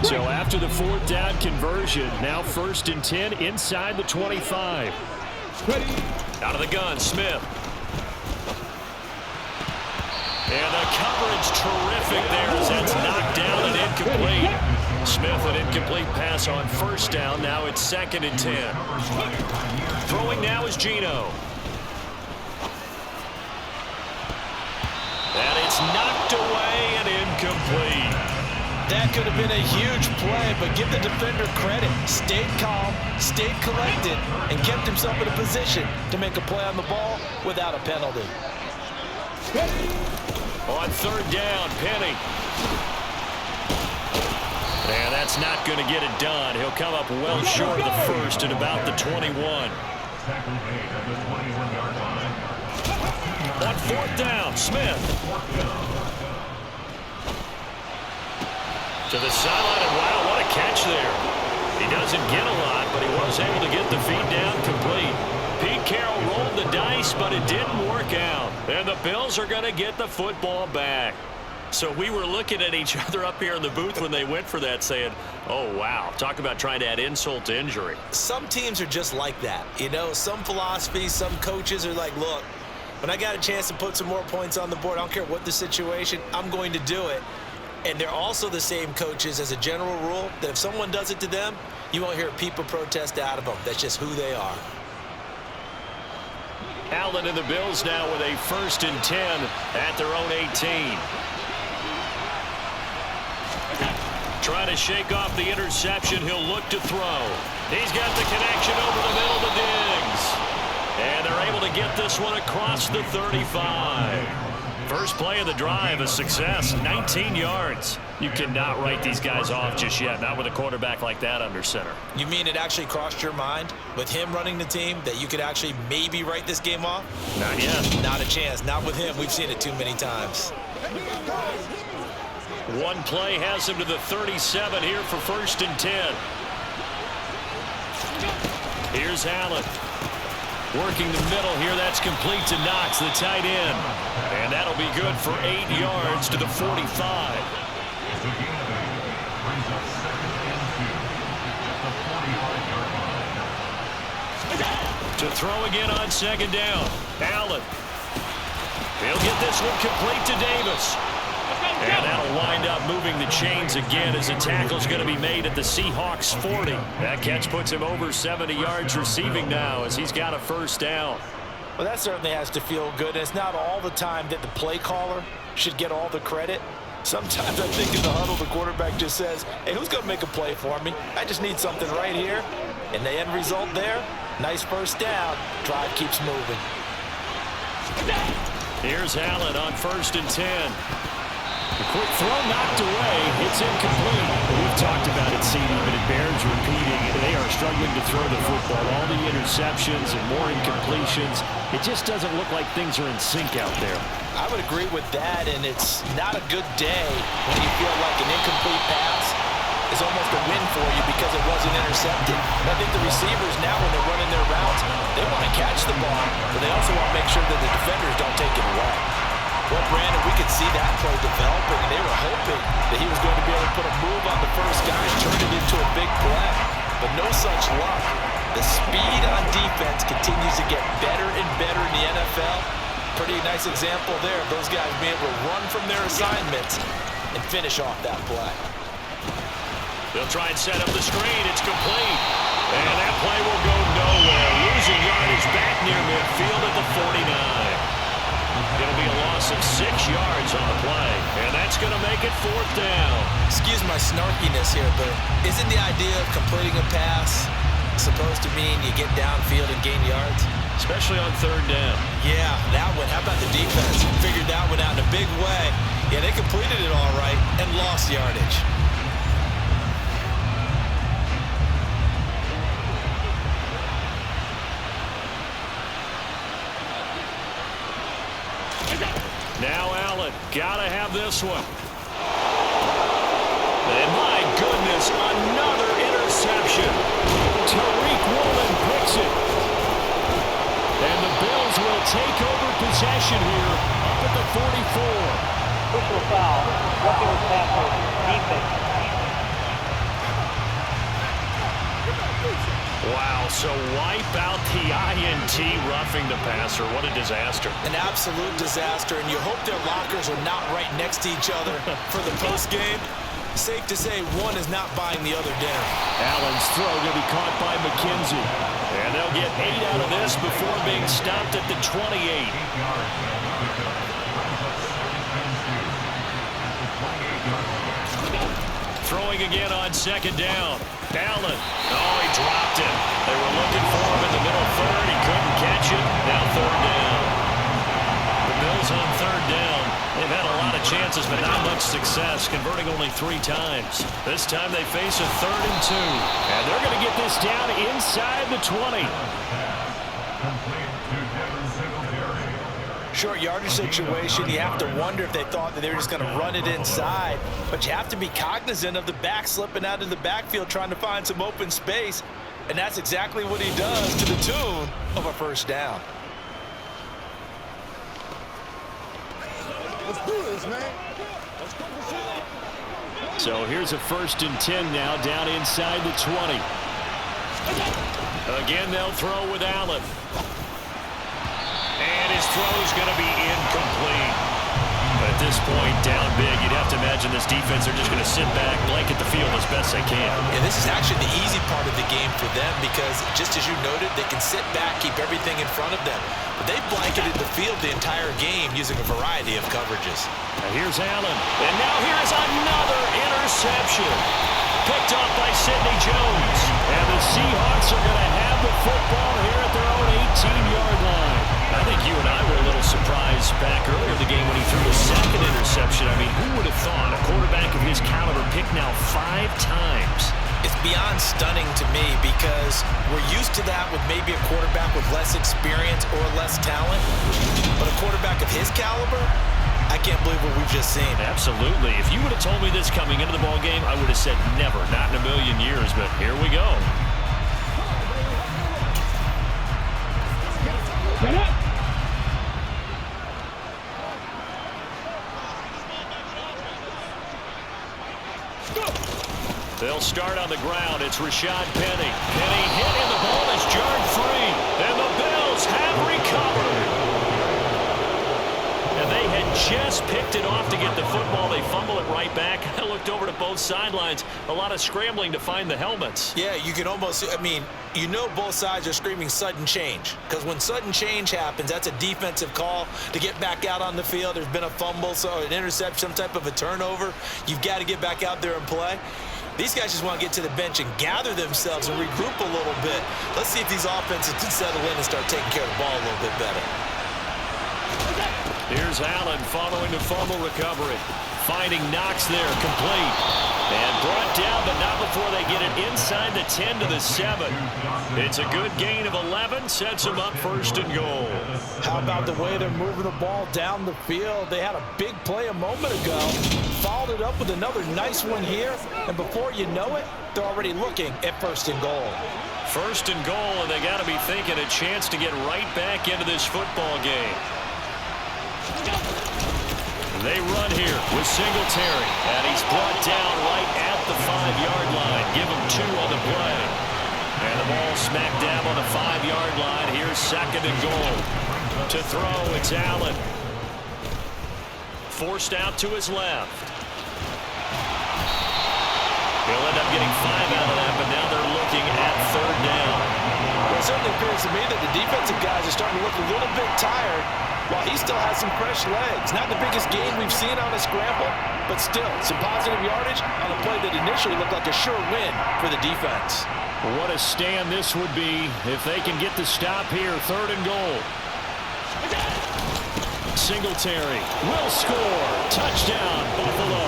So after the fourth down conversion, now first and 10 inside the 25. Out of the gun, Smith. And the coverage terrific there as that's knocked down and incomplete. Smith, an incomplete pass on first down. Now it's second and 10. Throwing now is Geno. And it's knocked away and incomplete. That could have been a huge play, but give the defender credit. Stayed calm, stayed collected, and kept himself in a position to make a play on the ball without a penalty. On third down, Penny. And that's not going to get it done. He'll come up well short of the first at about the 21. On fourth down, Smith. To the sideline, and wow, what a catch there. He doesn't get a lot, but he was able to get the feed down complete. Pete Carroll rolled the dice, but it didn't work out. And the Bills are going to get the football back. So we were looking at each other up here in the booth when they went for that saying, oh, wow, talk about trying to add insult to injury. Some teams are just like that. You know, some philosophies, some coaches are like, look, when I got a chance to put some more points on the board, I don't care what the situation, I'm going to do it. And they're also the same coaches as a general rule that if someone does it to them, you won't hear people protest out of them. That's just who they are. Allen and the Bills now with a first and 10 at their own 18. Trying to shake off the interception. He'll look to throw. He's got the connection over the middle to Diggs. And they're able to get this one across the 35. First play of the drive, a success, 19 yards. You cannot write these guys off just yet, not with a quarterback like that under center. You mean it actually crossed your mind with him running the team that you could actually maybe write this game off? Not yet. Not a chance. Not with him. We've seen it too many times. One play has him to the 37 here for first and 10. Here's Allen. Working the middle here, that's complete to Knox, the tight end. And that'll be good for 8 yards to the 45. Brings up 2nd and 2 at the 45-yard line. To throw again on 2nd down. Allen. He'll get this one complete to Davis. And that'll wind up moving the chains again as the tackle's going to be made at the Seahawks 40. That catch puts him over 70 yards receiving now as he's got a first down. Well, that certainly has to feel good. And it's not all the time that the play caller should get all the credit. Sometimes I think in the huddle, the quarterback just says, hey, who's going to make a play for me? I just need something right here. And the end result there, nice first down. Drive keeps moving. Here's Allen on 1st and 10. A quick throw knocked away. It's incomplete. We've talked about it, CD, but it bears repeating. They are struggling to throw the football. All the interceptions and more incompletions. It just doesn't look like things are in sync out there. I would agree with that, and it's not a good day when you feel like an incomplete pass is almost a win for you because it wasn't intercepted. I think the receivers now, when they're running their routes, they want to catch the ball, but they also want to make sure that the defenders don't take it away. Well, Brandon, we could see that play developing, and they were hoping that he was going to be able to put a move on the first guy and turn it into a big play. But no such luck. The speed on defense continues to get better and better in the NFL. Pretty nice example there of those guys being able to run from their assignments and finish off that play. They'll try and set up the screen. It's complete. And that play will go nowhere. Losing yardage back near midfield at the 49. It'll be a loss of 6 yards on the play, and that's going to make it 4th down. Excuse my snarkiness here, but isn't the idea of completing a pass supposed to mean you get downfield and gain yards? Especially on 3rd down. Yeah, that one. How about the defense? Figured that one out in a big way. Yeah, they completed it all right and lost yardage. Now Allen, gotta have this one. And my goodness, another interception. Tariq Woolen picks it. And the Bills will take over possession here up at the 44. Personal foul. Roughing the passer. Defense. Wow, so wipe out the INT roughing the passer. What a disaster. An absolute disaster, and you hope their lockers are not right next to each other for the postgame. Safe to say one is not buying the other dinner. Allen's throw going to be caught by McKenzie. And they'll get 8 out of this before being stopped at the 28. 8 yards. Throwing again on 2nd down. Allen. Oh, he dropped it. They were looking for him in the middle 3rd. He couldn't catch it. Now 3rd down. The Bills on 3rd down. They've had a lot of chances, but not much success, converting only 3 times. This time they face a 3rd and 2. And they're going to get this down inside the 20. Short yardage situation, you have to wonder if they thought that they were just going to run it inside. But you have to be cognizant of the back slipping out of the backfield trying to find some open space. And that's exactly what he does to the tune of a first down. Let's do this, man. So here's a 1st and 10 now down inside the 20. Again, they'll throw with Allen. And his throw's going to be incomplete. But at this point, down big, you'd have to imagine this defense are just going to sit back, blanket the field as best they can. And this is actually the easy part of the game for them because, just as you noted, they can sit back, keep everything in front of them. But they've blanketed the field the entire game using a variety of coverages. Now here's Allen. And now here's another interception. Picked off by Sidney Jones. And the Seahawks are going to have the football here at their own 18-yard line. I think you and I were a little surprised back earlier in the game when he threw a 2nd interception. I mean, who would have thought a quarterback of his caliber picked now 5 times? It's beyond stunning to me because we're used to that with maybe a quarterback with less experience or less talent. But a quarterback of his caliber, I can't believe what we've just seen. Absolutely. If you would have told me this coming into the ball game, I would have said never, not in a million years. But here we go. Set up. They'll start on the ground. It's Rashad Penny. Penny hit and the ball is jarred free. And the Bills have recovered. And they had just picked it off to get the football. They fumble it right back. I looked over to both sidelines. A lot of scrambling to find the helmets. Yeah, you can almost, you know both sides are screaming sudden change. Because when sudden change happens, that's a defensive call to get back out on the field. There's been a fumble, so an interception, some type of a turnover. You've got to get back out there and play. These guys just want to get to the bench and gather themselves and regroup a little bit. Let's see if these offenses can settle in and start taking care of the ball a little bit better. Here's Allen following the fumble recovery. Finding Knox there, complete. And brought down, but not before they get it inside the 10 to the 7. It's a good gain of 11, sets them up 1st and goal. How about the way they're moving the ball down the field? They had a big play a moment ago. Followed it up with another nice one here. And before you know it, they're already looking at 1st and goal. 1st and goal, and they got to be thinking a chance to get right back into this football game. They run here with Singletary, and he's brought down right at the 5-yard line. Give him 2 on the play. And the ball smacked down on the 5-yard line. Here's 2nd and goal. To throw, it's Allen. Forced out to his left. He'll end up getting 5 out of that, but now they're looking at 3rd down. Well, it certainly appears to me that the defensive guys are starting to look a little bit tired, while he still has some fresh legs. Not the biggest gain we've seen on a scramble, but still some positive yardage on a play that initially looked like a sure win for the defense. What a stand this would be if they can get the stop here. 3rd and goal. Singletary will score. Touchdown, Buffalo.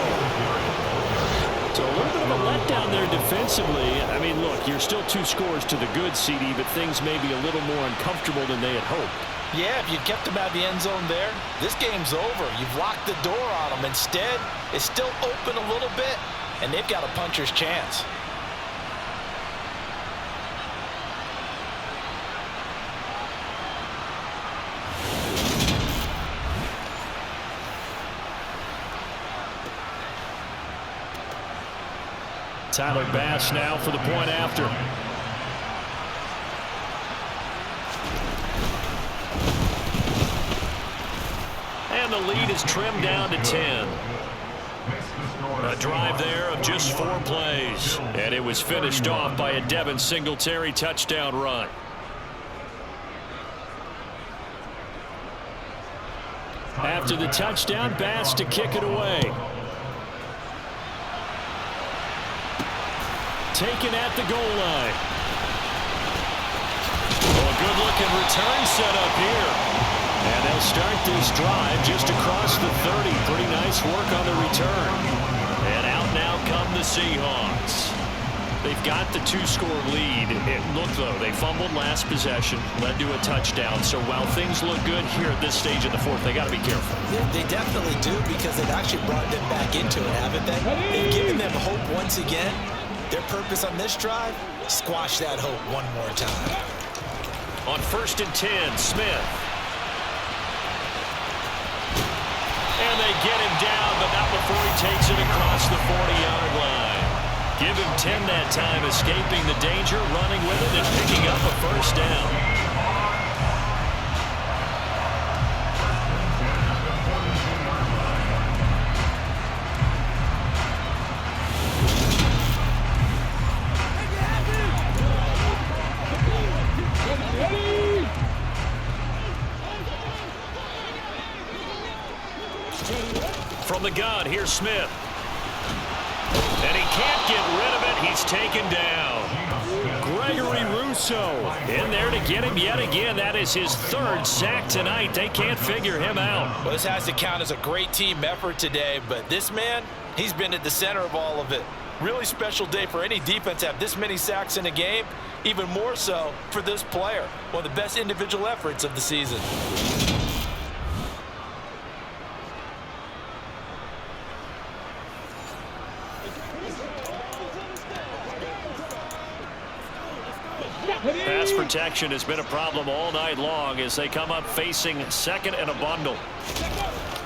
So a little bit of a letdown there defensively. Look, you're still 2 scores to the good, CD, but things may be a little more uncomfortable than they had hoped. Yeah, if you kept them out of the end zone there, this game's over. You've locked the door on them. Instead, it's still open a little bit, and they've got a puncher's chance. Tyler Bass now for the point after. And the lead is trimmed down to 10. A drive there of just 4 plays. And it was finished off by a Devin Singletary touchdown run. After the touchdown, Bass to kick it away. Taken at the goal line. Well, a good-looking return set up here. And they'll start this drive just across the 30. Pretty nice work on the return. And out now come the Seahawks. They've got the 2-score lead. Look, though, they fumbled last possession, led to a touchdown. So while things look good here at this stage of the 4th, they got to be careful. Yeah, they definitely do, because they've actually brought them back into it, haven't they? They've given them hope once again. Their purpose on this drive, squash that hope one more time. On 1st and 10, Smith. And they get him down, but not before he takes it across the 40-yard line. Give him 10 that time, escaping the danger, running with it, and picking up a 1st down. From the gun, here's Smith. And he can't get rid of it. He's taken down. Gregory Rousseau in there to get him yet again. That is his 3rd sack tonight. They can't figure him out. Well, this has to count as a great team effort today, but this man, he's been at the center of all of it. Really special day for any defense to have this many sacks in a game. Even more so for this player. One of the best individual efforts of the season. Pass protection has been a problem all night long as they come up facing second and a bundle.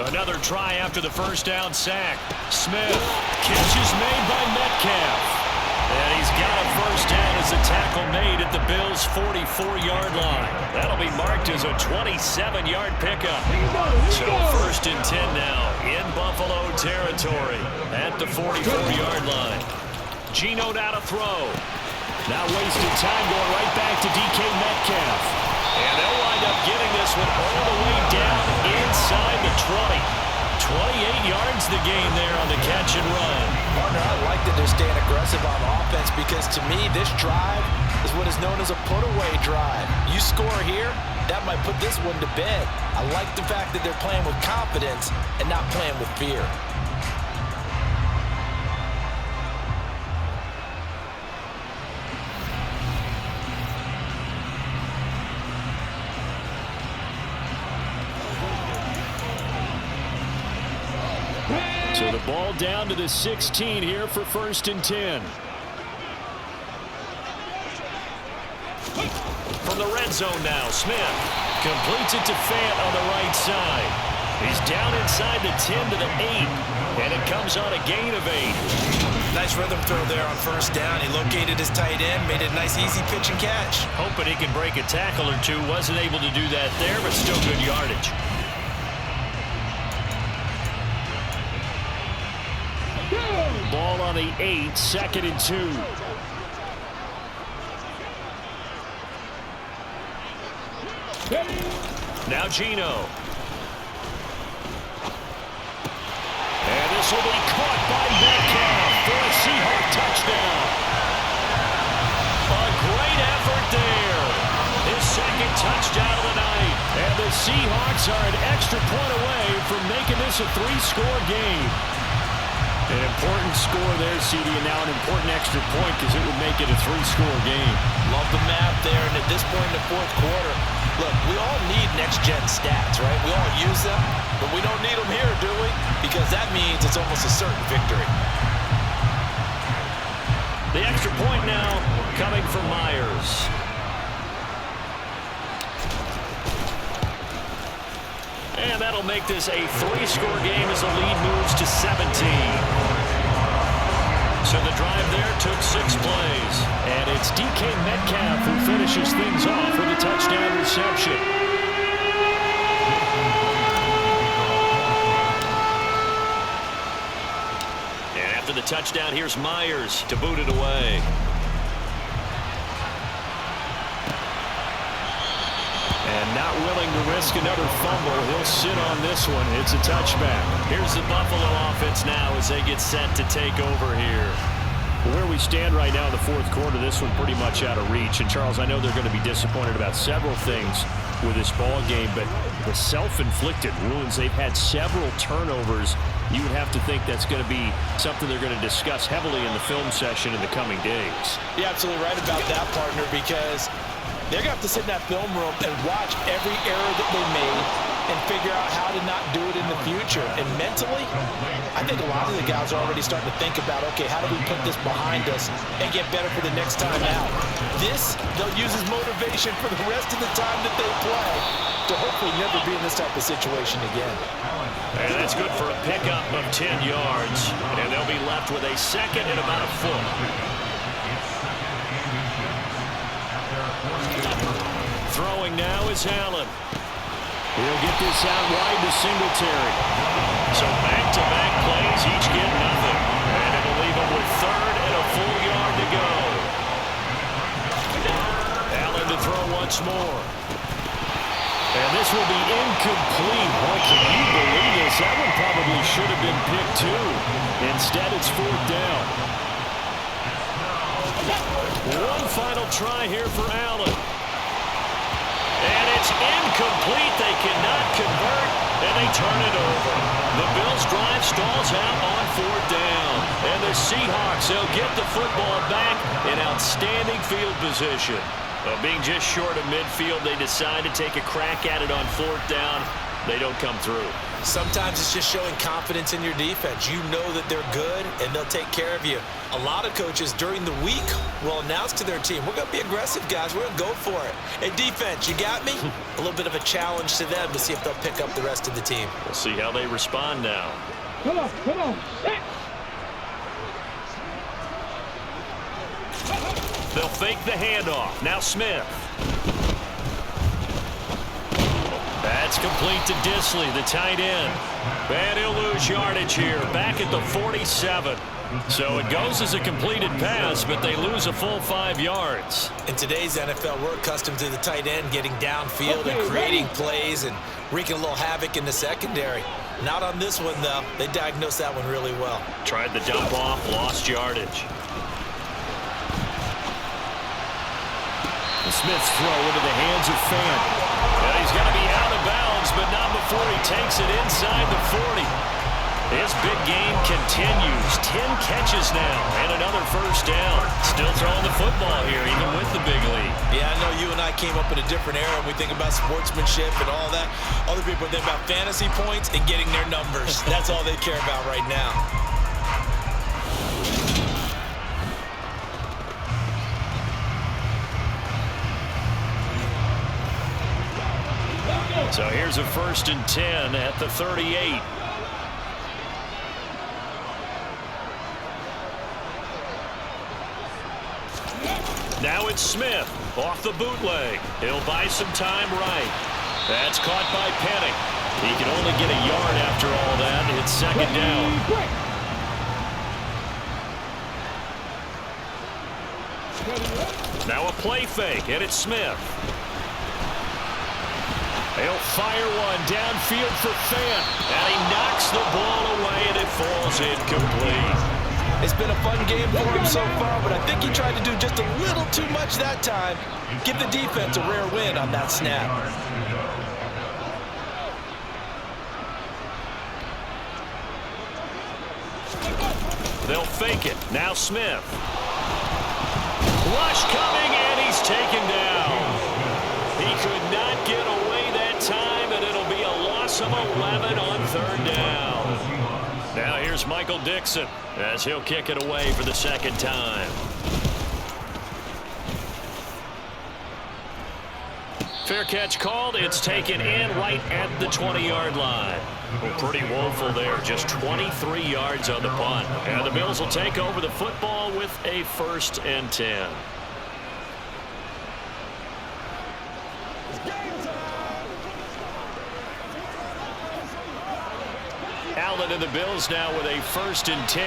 Another try after the first down sack. Smith. Catch is made by Metcalf. And he's got a first down as a tackle made at the Bills' 44-yard line. That'll be marked as a 27-yard pickup. So 1st and 10 now in Buffalo territory at the 44-yard line. Geno now to throw. Now wasted time going right back to DK Metcalf. And they'll wind up getting this one all the way down inside the 20. 28 yards the gain there on the catch and run. Partner, I like that they're staying aggressive on offense because to me this drive is what is known as a put-away drive. You score here, that might put this one to bed. I like the fact that they're playing with confidence and not playing with fear. So the ball down to the 16 here for 1st and 10. From the red zone now, Smith completes it to Fant on the right side. He's down inside the 10 to the 8, and it comes on a gain of 8. Nice rhythm throw there on first down. He located his tight end, made it a nice easy pitch and catch. Hoping he can break a tackle or two. Wasn't able to do that there, but still good yardage. Ball on the 8, 2nd and 2. Now Geno. And this will be caught by Metcalf for a Seahawks touchdown. A great effort there. His 2nd touchdown of the night. And the Seahawks are an extra point away from making this a 3-score game. An important score there, CD, and now an important extra point because it would make it a 3-score game. Love the math there, and at this point in the 4th quarter, look, we all need next-gen stats, right? We all use them, but we don't need them here, do we? Because that means it's almost a certain victory. The extra point now coming from Myers. And that'll make this a 3-score game as the lead moves to 17. So the drive there took 6 plays. And it's DK Metcalf who finishes things off with a touchdown reception. And after the touchdown, here's Myers to boot it away. And not willing to risk another fumble. He'll sit on this one. It's a touchback. Here's the Buffalo offense now as they get set to take over here. Where we stand right now in the 4th quarter, this one pretty much out of reach. And, Charles, I know they're going to be disappointed about several things with this ball game, but the self-inflicted wounds, they've had several turnovers. You would have to think that's going to be something they're going to discuss heavily in the film session in the coming days. You're absolutely right about that, partner, because they're going to have to sit in that film room and watch every error that they made and figure out how to not do it in the future. And mentally, I think a lot of the guys are already starting to think about, okay, how do we put this behind us and get better for the next time out? This, they'll use as motivation for the rest of the time that they play to hopefully never be in this type of situation again. And that's good for a pickup of 10 yards. And they'll be left with a 2nd and about a foot. Throwing now is Allen. He'll get this out wide to Singletary. So back-to-back plays, each get nothing. And it'll leave him with 3rd and a full yard to go. Allen to throw once more. And this will be incomplete. Oh, can you believe this? That one probably should have been picked too. Instead, it's 4th down. One final try here for Allen. And it's incomplete. They cannot convert, and they turn it over. The Bills' drive stalls out on 4th down. And the Seahawks, they'll get the football back in outstanding field position. But being just short of midfield, they decide to take a crack at it on 4th down. They don't come through. Sometimes it's just showing confidence in your defense. You know that they're good, and they'll take care of you. A lot of coaches during the week will announce to their team, we're going to be aggressive, guys. We're going to go for it. Hey, defense, you got me? A little bit of a challenge to them to see if they'll pick up the rest of the team. We'll see how they respond now. Come on, come on. They'll fake the handoff. Now Smith. That's complete to Disley, the tight end. And he'll lose yardage here, back at the 47. So it goes as a completed pass, but they lose a full 5 yards. In today's NFL, we're accustomed to the tight end getting downfield and creating plays and wreaking a little havoc in the secondary. Not on this one, though. They diagnosed that one really well. Tried the dump off, lost yardage. Smith's throw into the hands of Fan. And he's got to be out of bounds, but not before he takes it inside the 40. His big game continues. 10 catches now and another first down. Still throwing the football here, even with the big lead. Yeah, I know you and I came up in a different era when we think about sportsmanship and all that. Other people think about fantasy points and getting their numbers. That's all they care about right now. So here's a 1st and 10 at the 38. Now it's Smith off the bootleg. He'll buy some time right. That's caught by Penning. He can only get a yard after all that. It's 2nd down. Now a play fake, and it's Smith. He'll fire one downfield for Fant. And he knocks the ball away, and it falls incomplete. It's been a fun game for him so far, but I think he tried to do just a little too much that time. Give the defense a rare win on that snap. They'll fake it. Now Smith. Rush coming, and he's taken down. He could not get away that time, and it'll be a loss of 11 on 3rd down. Now here's Michael Dixon as he'll kick it away for the 2nd time. Fair catch called. It's taken in right at the 20-yard line. Well, pretty woeful there. Just 23 yards on the punt. And the Bills will take over the football with a 1st and 10. Allen and the Bills now with a 1st and 10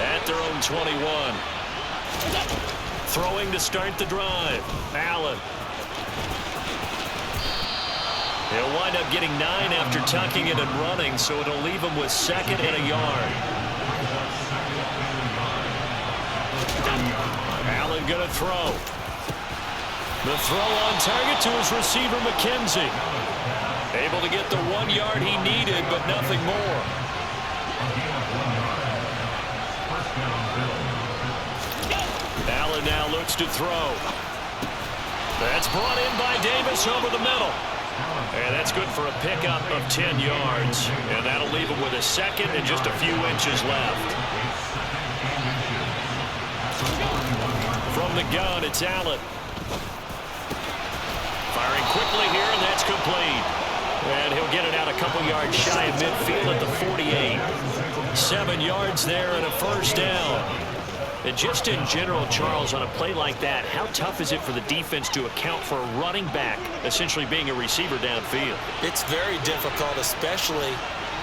at their own 21. Throwing to start the drive. Allen. He'll wind up getting 9 after tucking it and running, so it'll leave him with 2nd and a yard. Allen going to throw. The throw on target to his receiver, McKenzie. Able to get the 1 yard he needed, but nothing more. Allen now looks to throw. That's brought in by Davis over the middle. And that's good for a pickup of 10 yards. And that'll leave him with a 2nd and just a few inches left. From the gun, it's Allen. Firing quickly here, and that's complete. And he'll get it out a couple yards shy of midfield at the 48. 7 yards there and a 1st down. And just in general, Charles, on a play like that, how tough is it for the defense to account for a running back essentially being a receiver downfield? It's very difficult, especially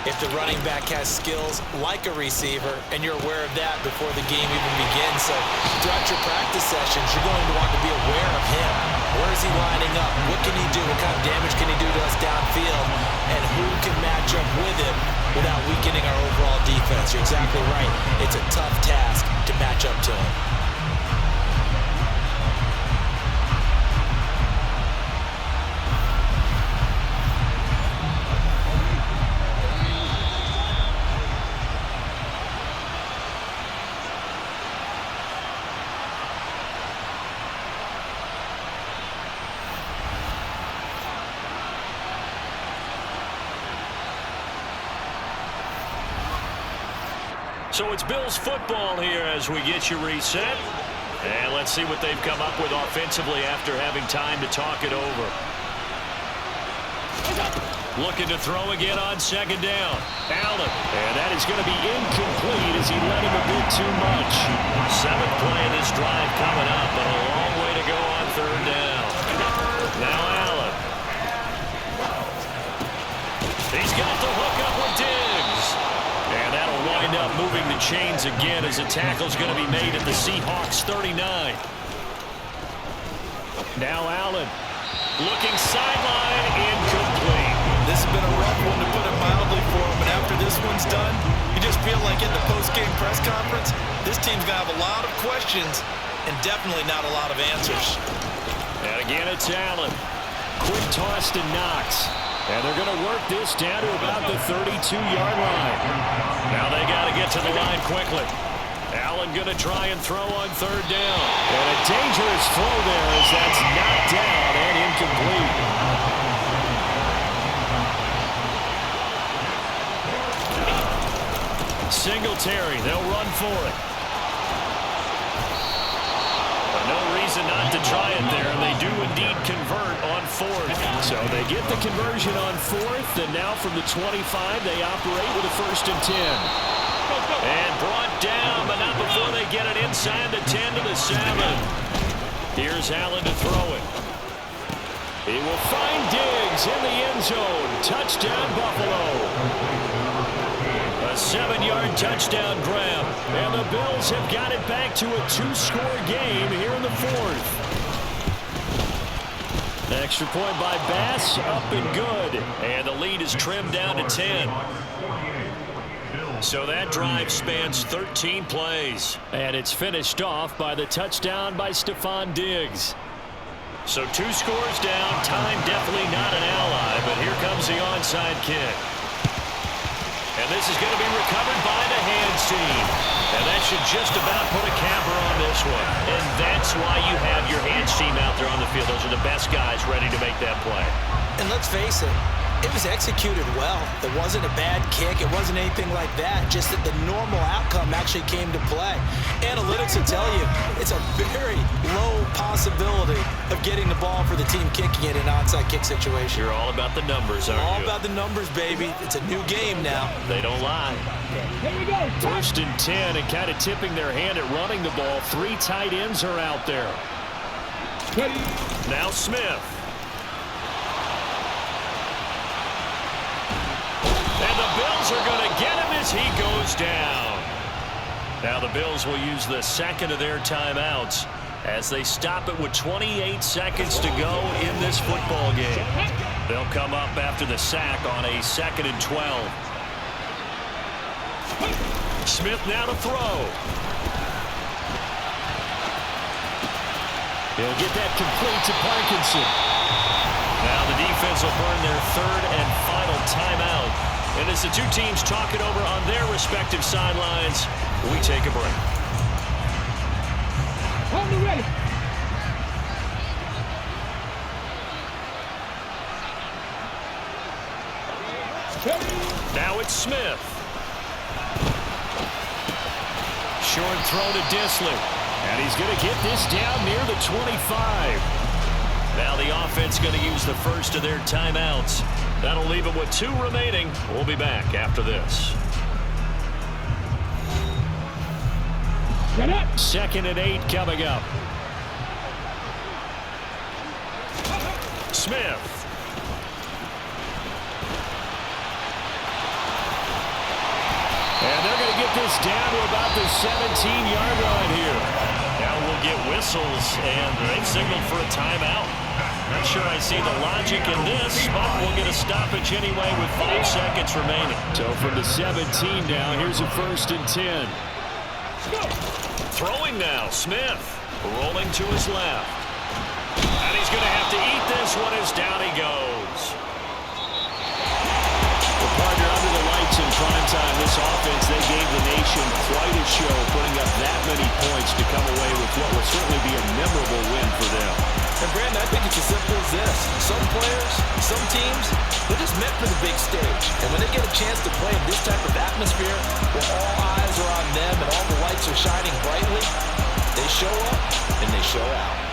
if the running back has skills like a receiver, and you're aware of that before the game even begins. So throughout your practice sessions, you're going to want to be aware of him. Where is he lining up? What can he do? What kind of damage can he do to us downfield? And who can match up with him without weakening our overall defense? You're exactly right. It's a tough task to match up to him. So it's Bills football here as we get you reset. And let's see what they've come up with offensively after having time to talk it over. Looking to throw again on second down. Allen. And that is going to be incomplete as he led him a bit too much. 7th play of this drive coming up, but a long way to go on third down. Now Allen. He's got the hook up with Diggs. And that'll wind up moving the chains again as a tackle's going to be made at the Seahawks 39. Now Allen. Looking sideline, incomplete. This has been a rough one, to put it mildly, for him. And after this one's done, you just feel like in the post-game press conference, this team's going to have a lot of questions and definitely not a lot of answers. And again, it's Allen. Quick toss to Knox. And they're going to work this down to about the 32-yard line. Now they got to get to the line quickly. Allen going to try and throw on third down. And a dangerous throw there as that's knocked down and incomplete. Singletary, they'll run for it. No reason not to try it there, and they do indeed convert on 4th. So they get the conversion on 4th, and now from the 25, they operate with a 1st and 10. And brought down, but not before they get it inside the 10 to the 7. Here's Allen to throw it. He will find Diggs in the end zone. Touchdown, Buffalo. A 7-yard touchdown grab. And the Bills have got it back to a 2-score game here in the 4th. Extra point by Bass, up and good. And the lead is trimmed down to 10. So that drive spans 13 plays. And it's finished off by the touchdown by Stephon Diggs. So 2 scores down. Time definitely not an ally, but here comes the onside kick. And this is going to be recovered by the hands team. And that should just about put a capper on this one. And that's why you have your hands team out there on the field. Those are the best guys ready to make that play. And let's face it, it was executed well. It wasn't a bad kick. It wasn't anything like that. Just that the normal outcome actually came to play. Analytics will tell you it's a very low possibility of getting the ball for the team kicking it in an onside kick situation. You're all about the numbers, aren't you? All about the numbers, baby. It's a new game now. They don't lie. Here we go. 1st and 10, and kind of tipping their hand at running the ball. 3 tight ends are out there. Ready. Now Smith. And the Bills are going to get him as he goes down. Now the Bills will use the 2nd of their timeouts as they stop it with 28 seconds to go in this football game. They'll come up after the sack on a 2nd and 12. Smith now to throw. He'll get that complete to Parkinson. Now the defense will burn their 3rd and final timeout. And as the two teams talk it over on their respective sidelines, we take a break. On the ready. Now it's Smith. Short throw to Disley. And he's going to get this down near the 25. Now the offense going to use the 1st of their timeouts. That'll leave it with 2 remaining. We'll be back after this. 2nd and 8 coming up. Smith. And they're going to get this down to about the 17-yard line here. Now we'll get whistles, and they've signaled for a timeout. Not sure I see the logic in this, but we'll get a stoppage anyway with 5 seconds remaining. So from the 17 now, here's a 1st and 10. Throwing now, Smith. Rolling to his left. And he's going to have to eat this one as down he goes. The partner under the lights in prime time this this offense, they gave the nation quite a show, putting up that many points to come away with what will certainly be a memorable win for them. And Brandon, I think it's as simple as this. Some players, some teams, they're just meant for the big stage. And when they get a chance to play in this type of atmosphere, where all eyes are on them and all the lights are shining brightly, they show up and they show out.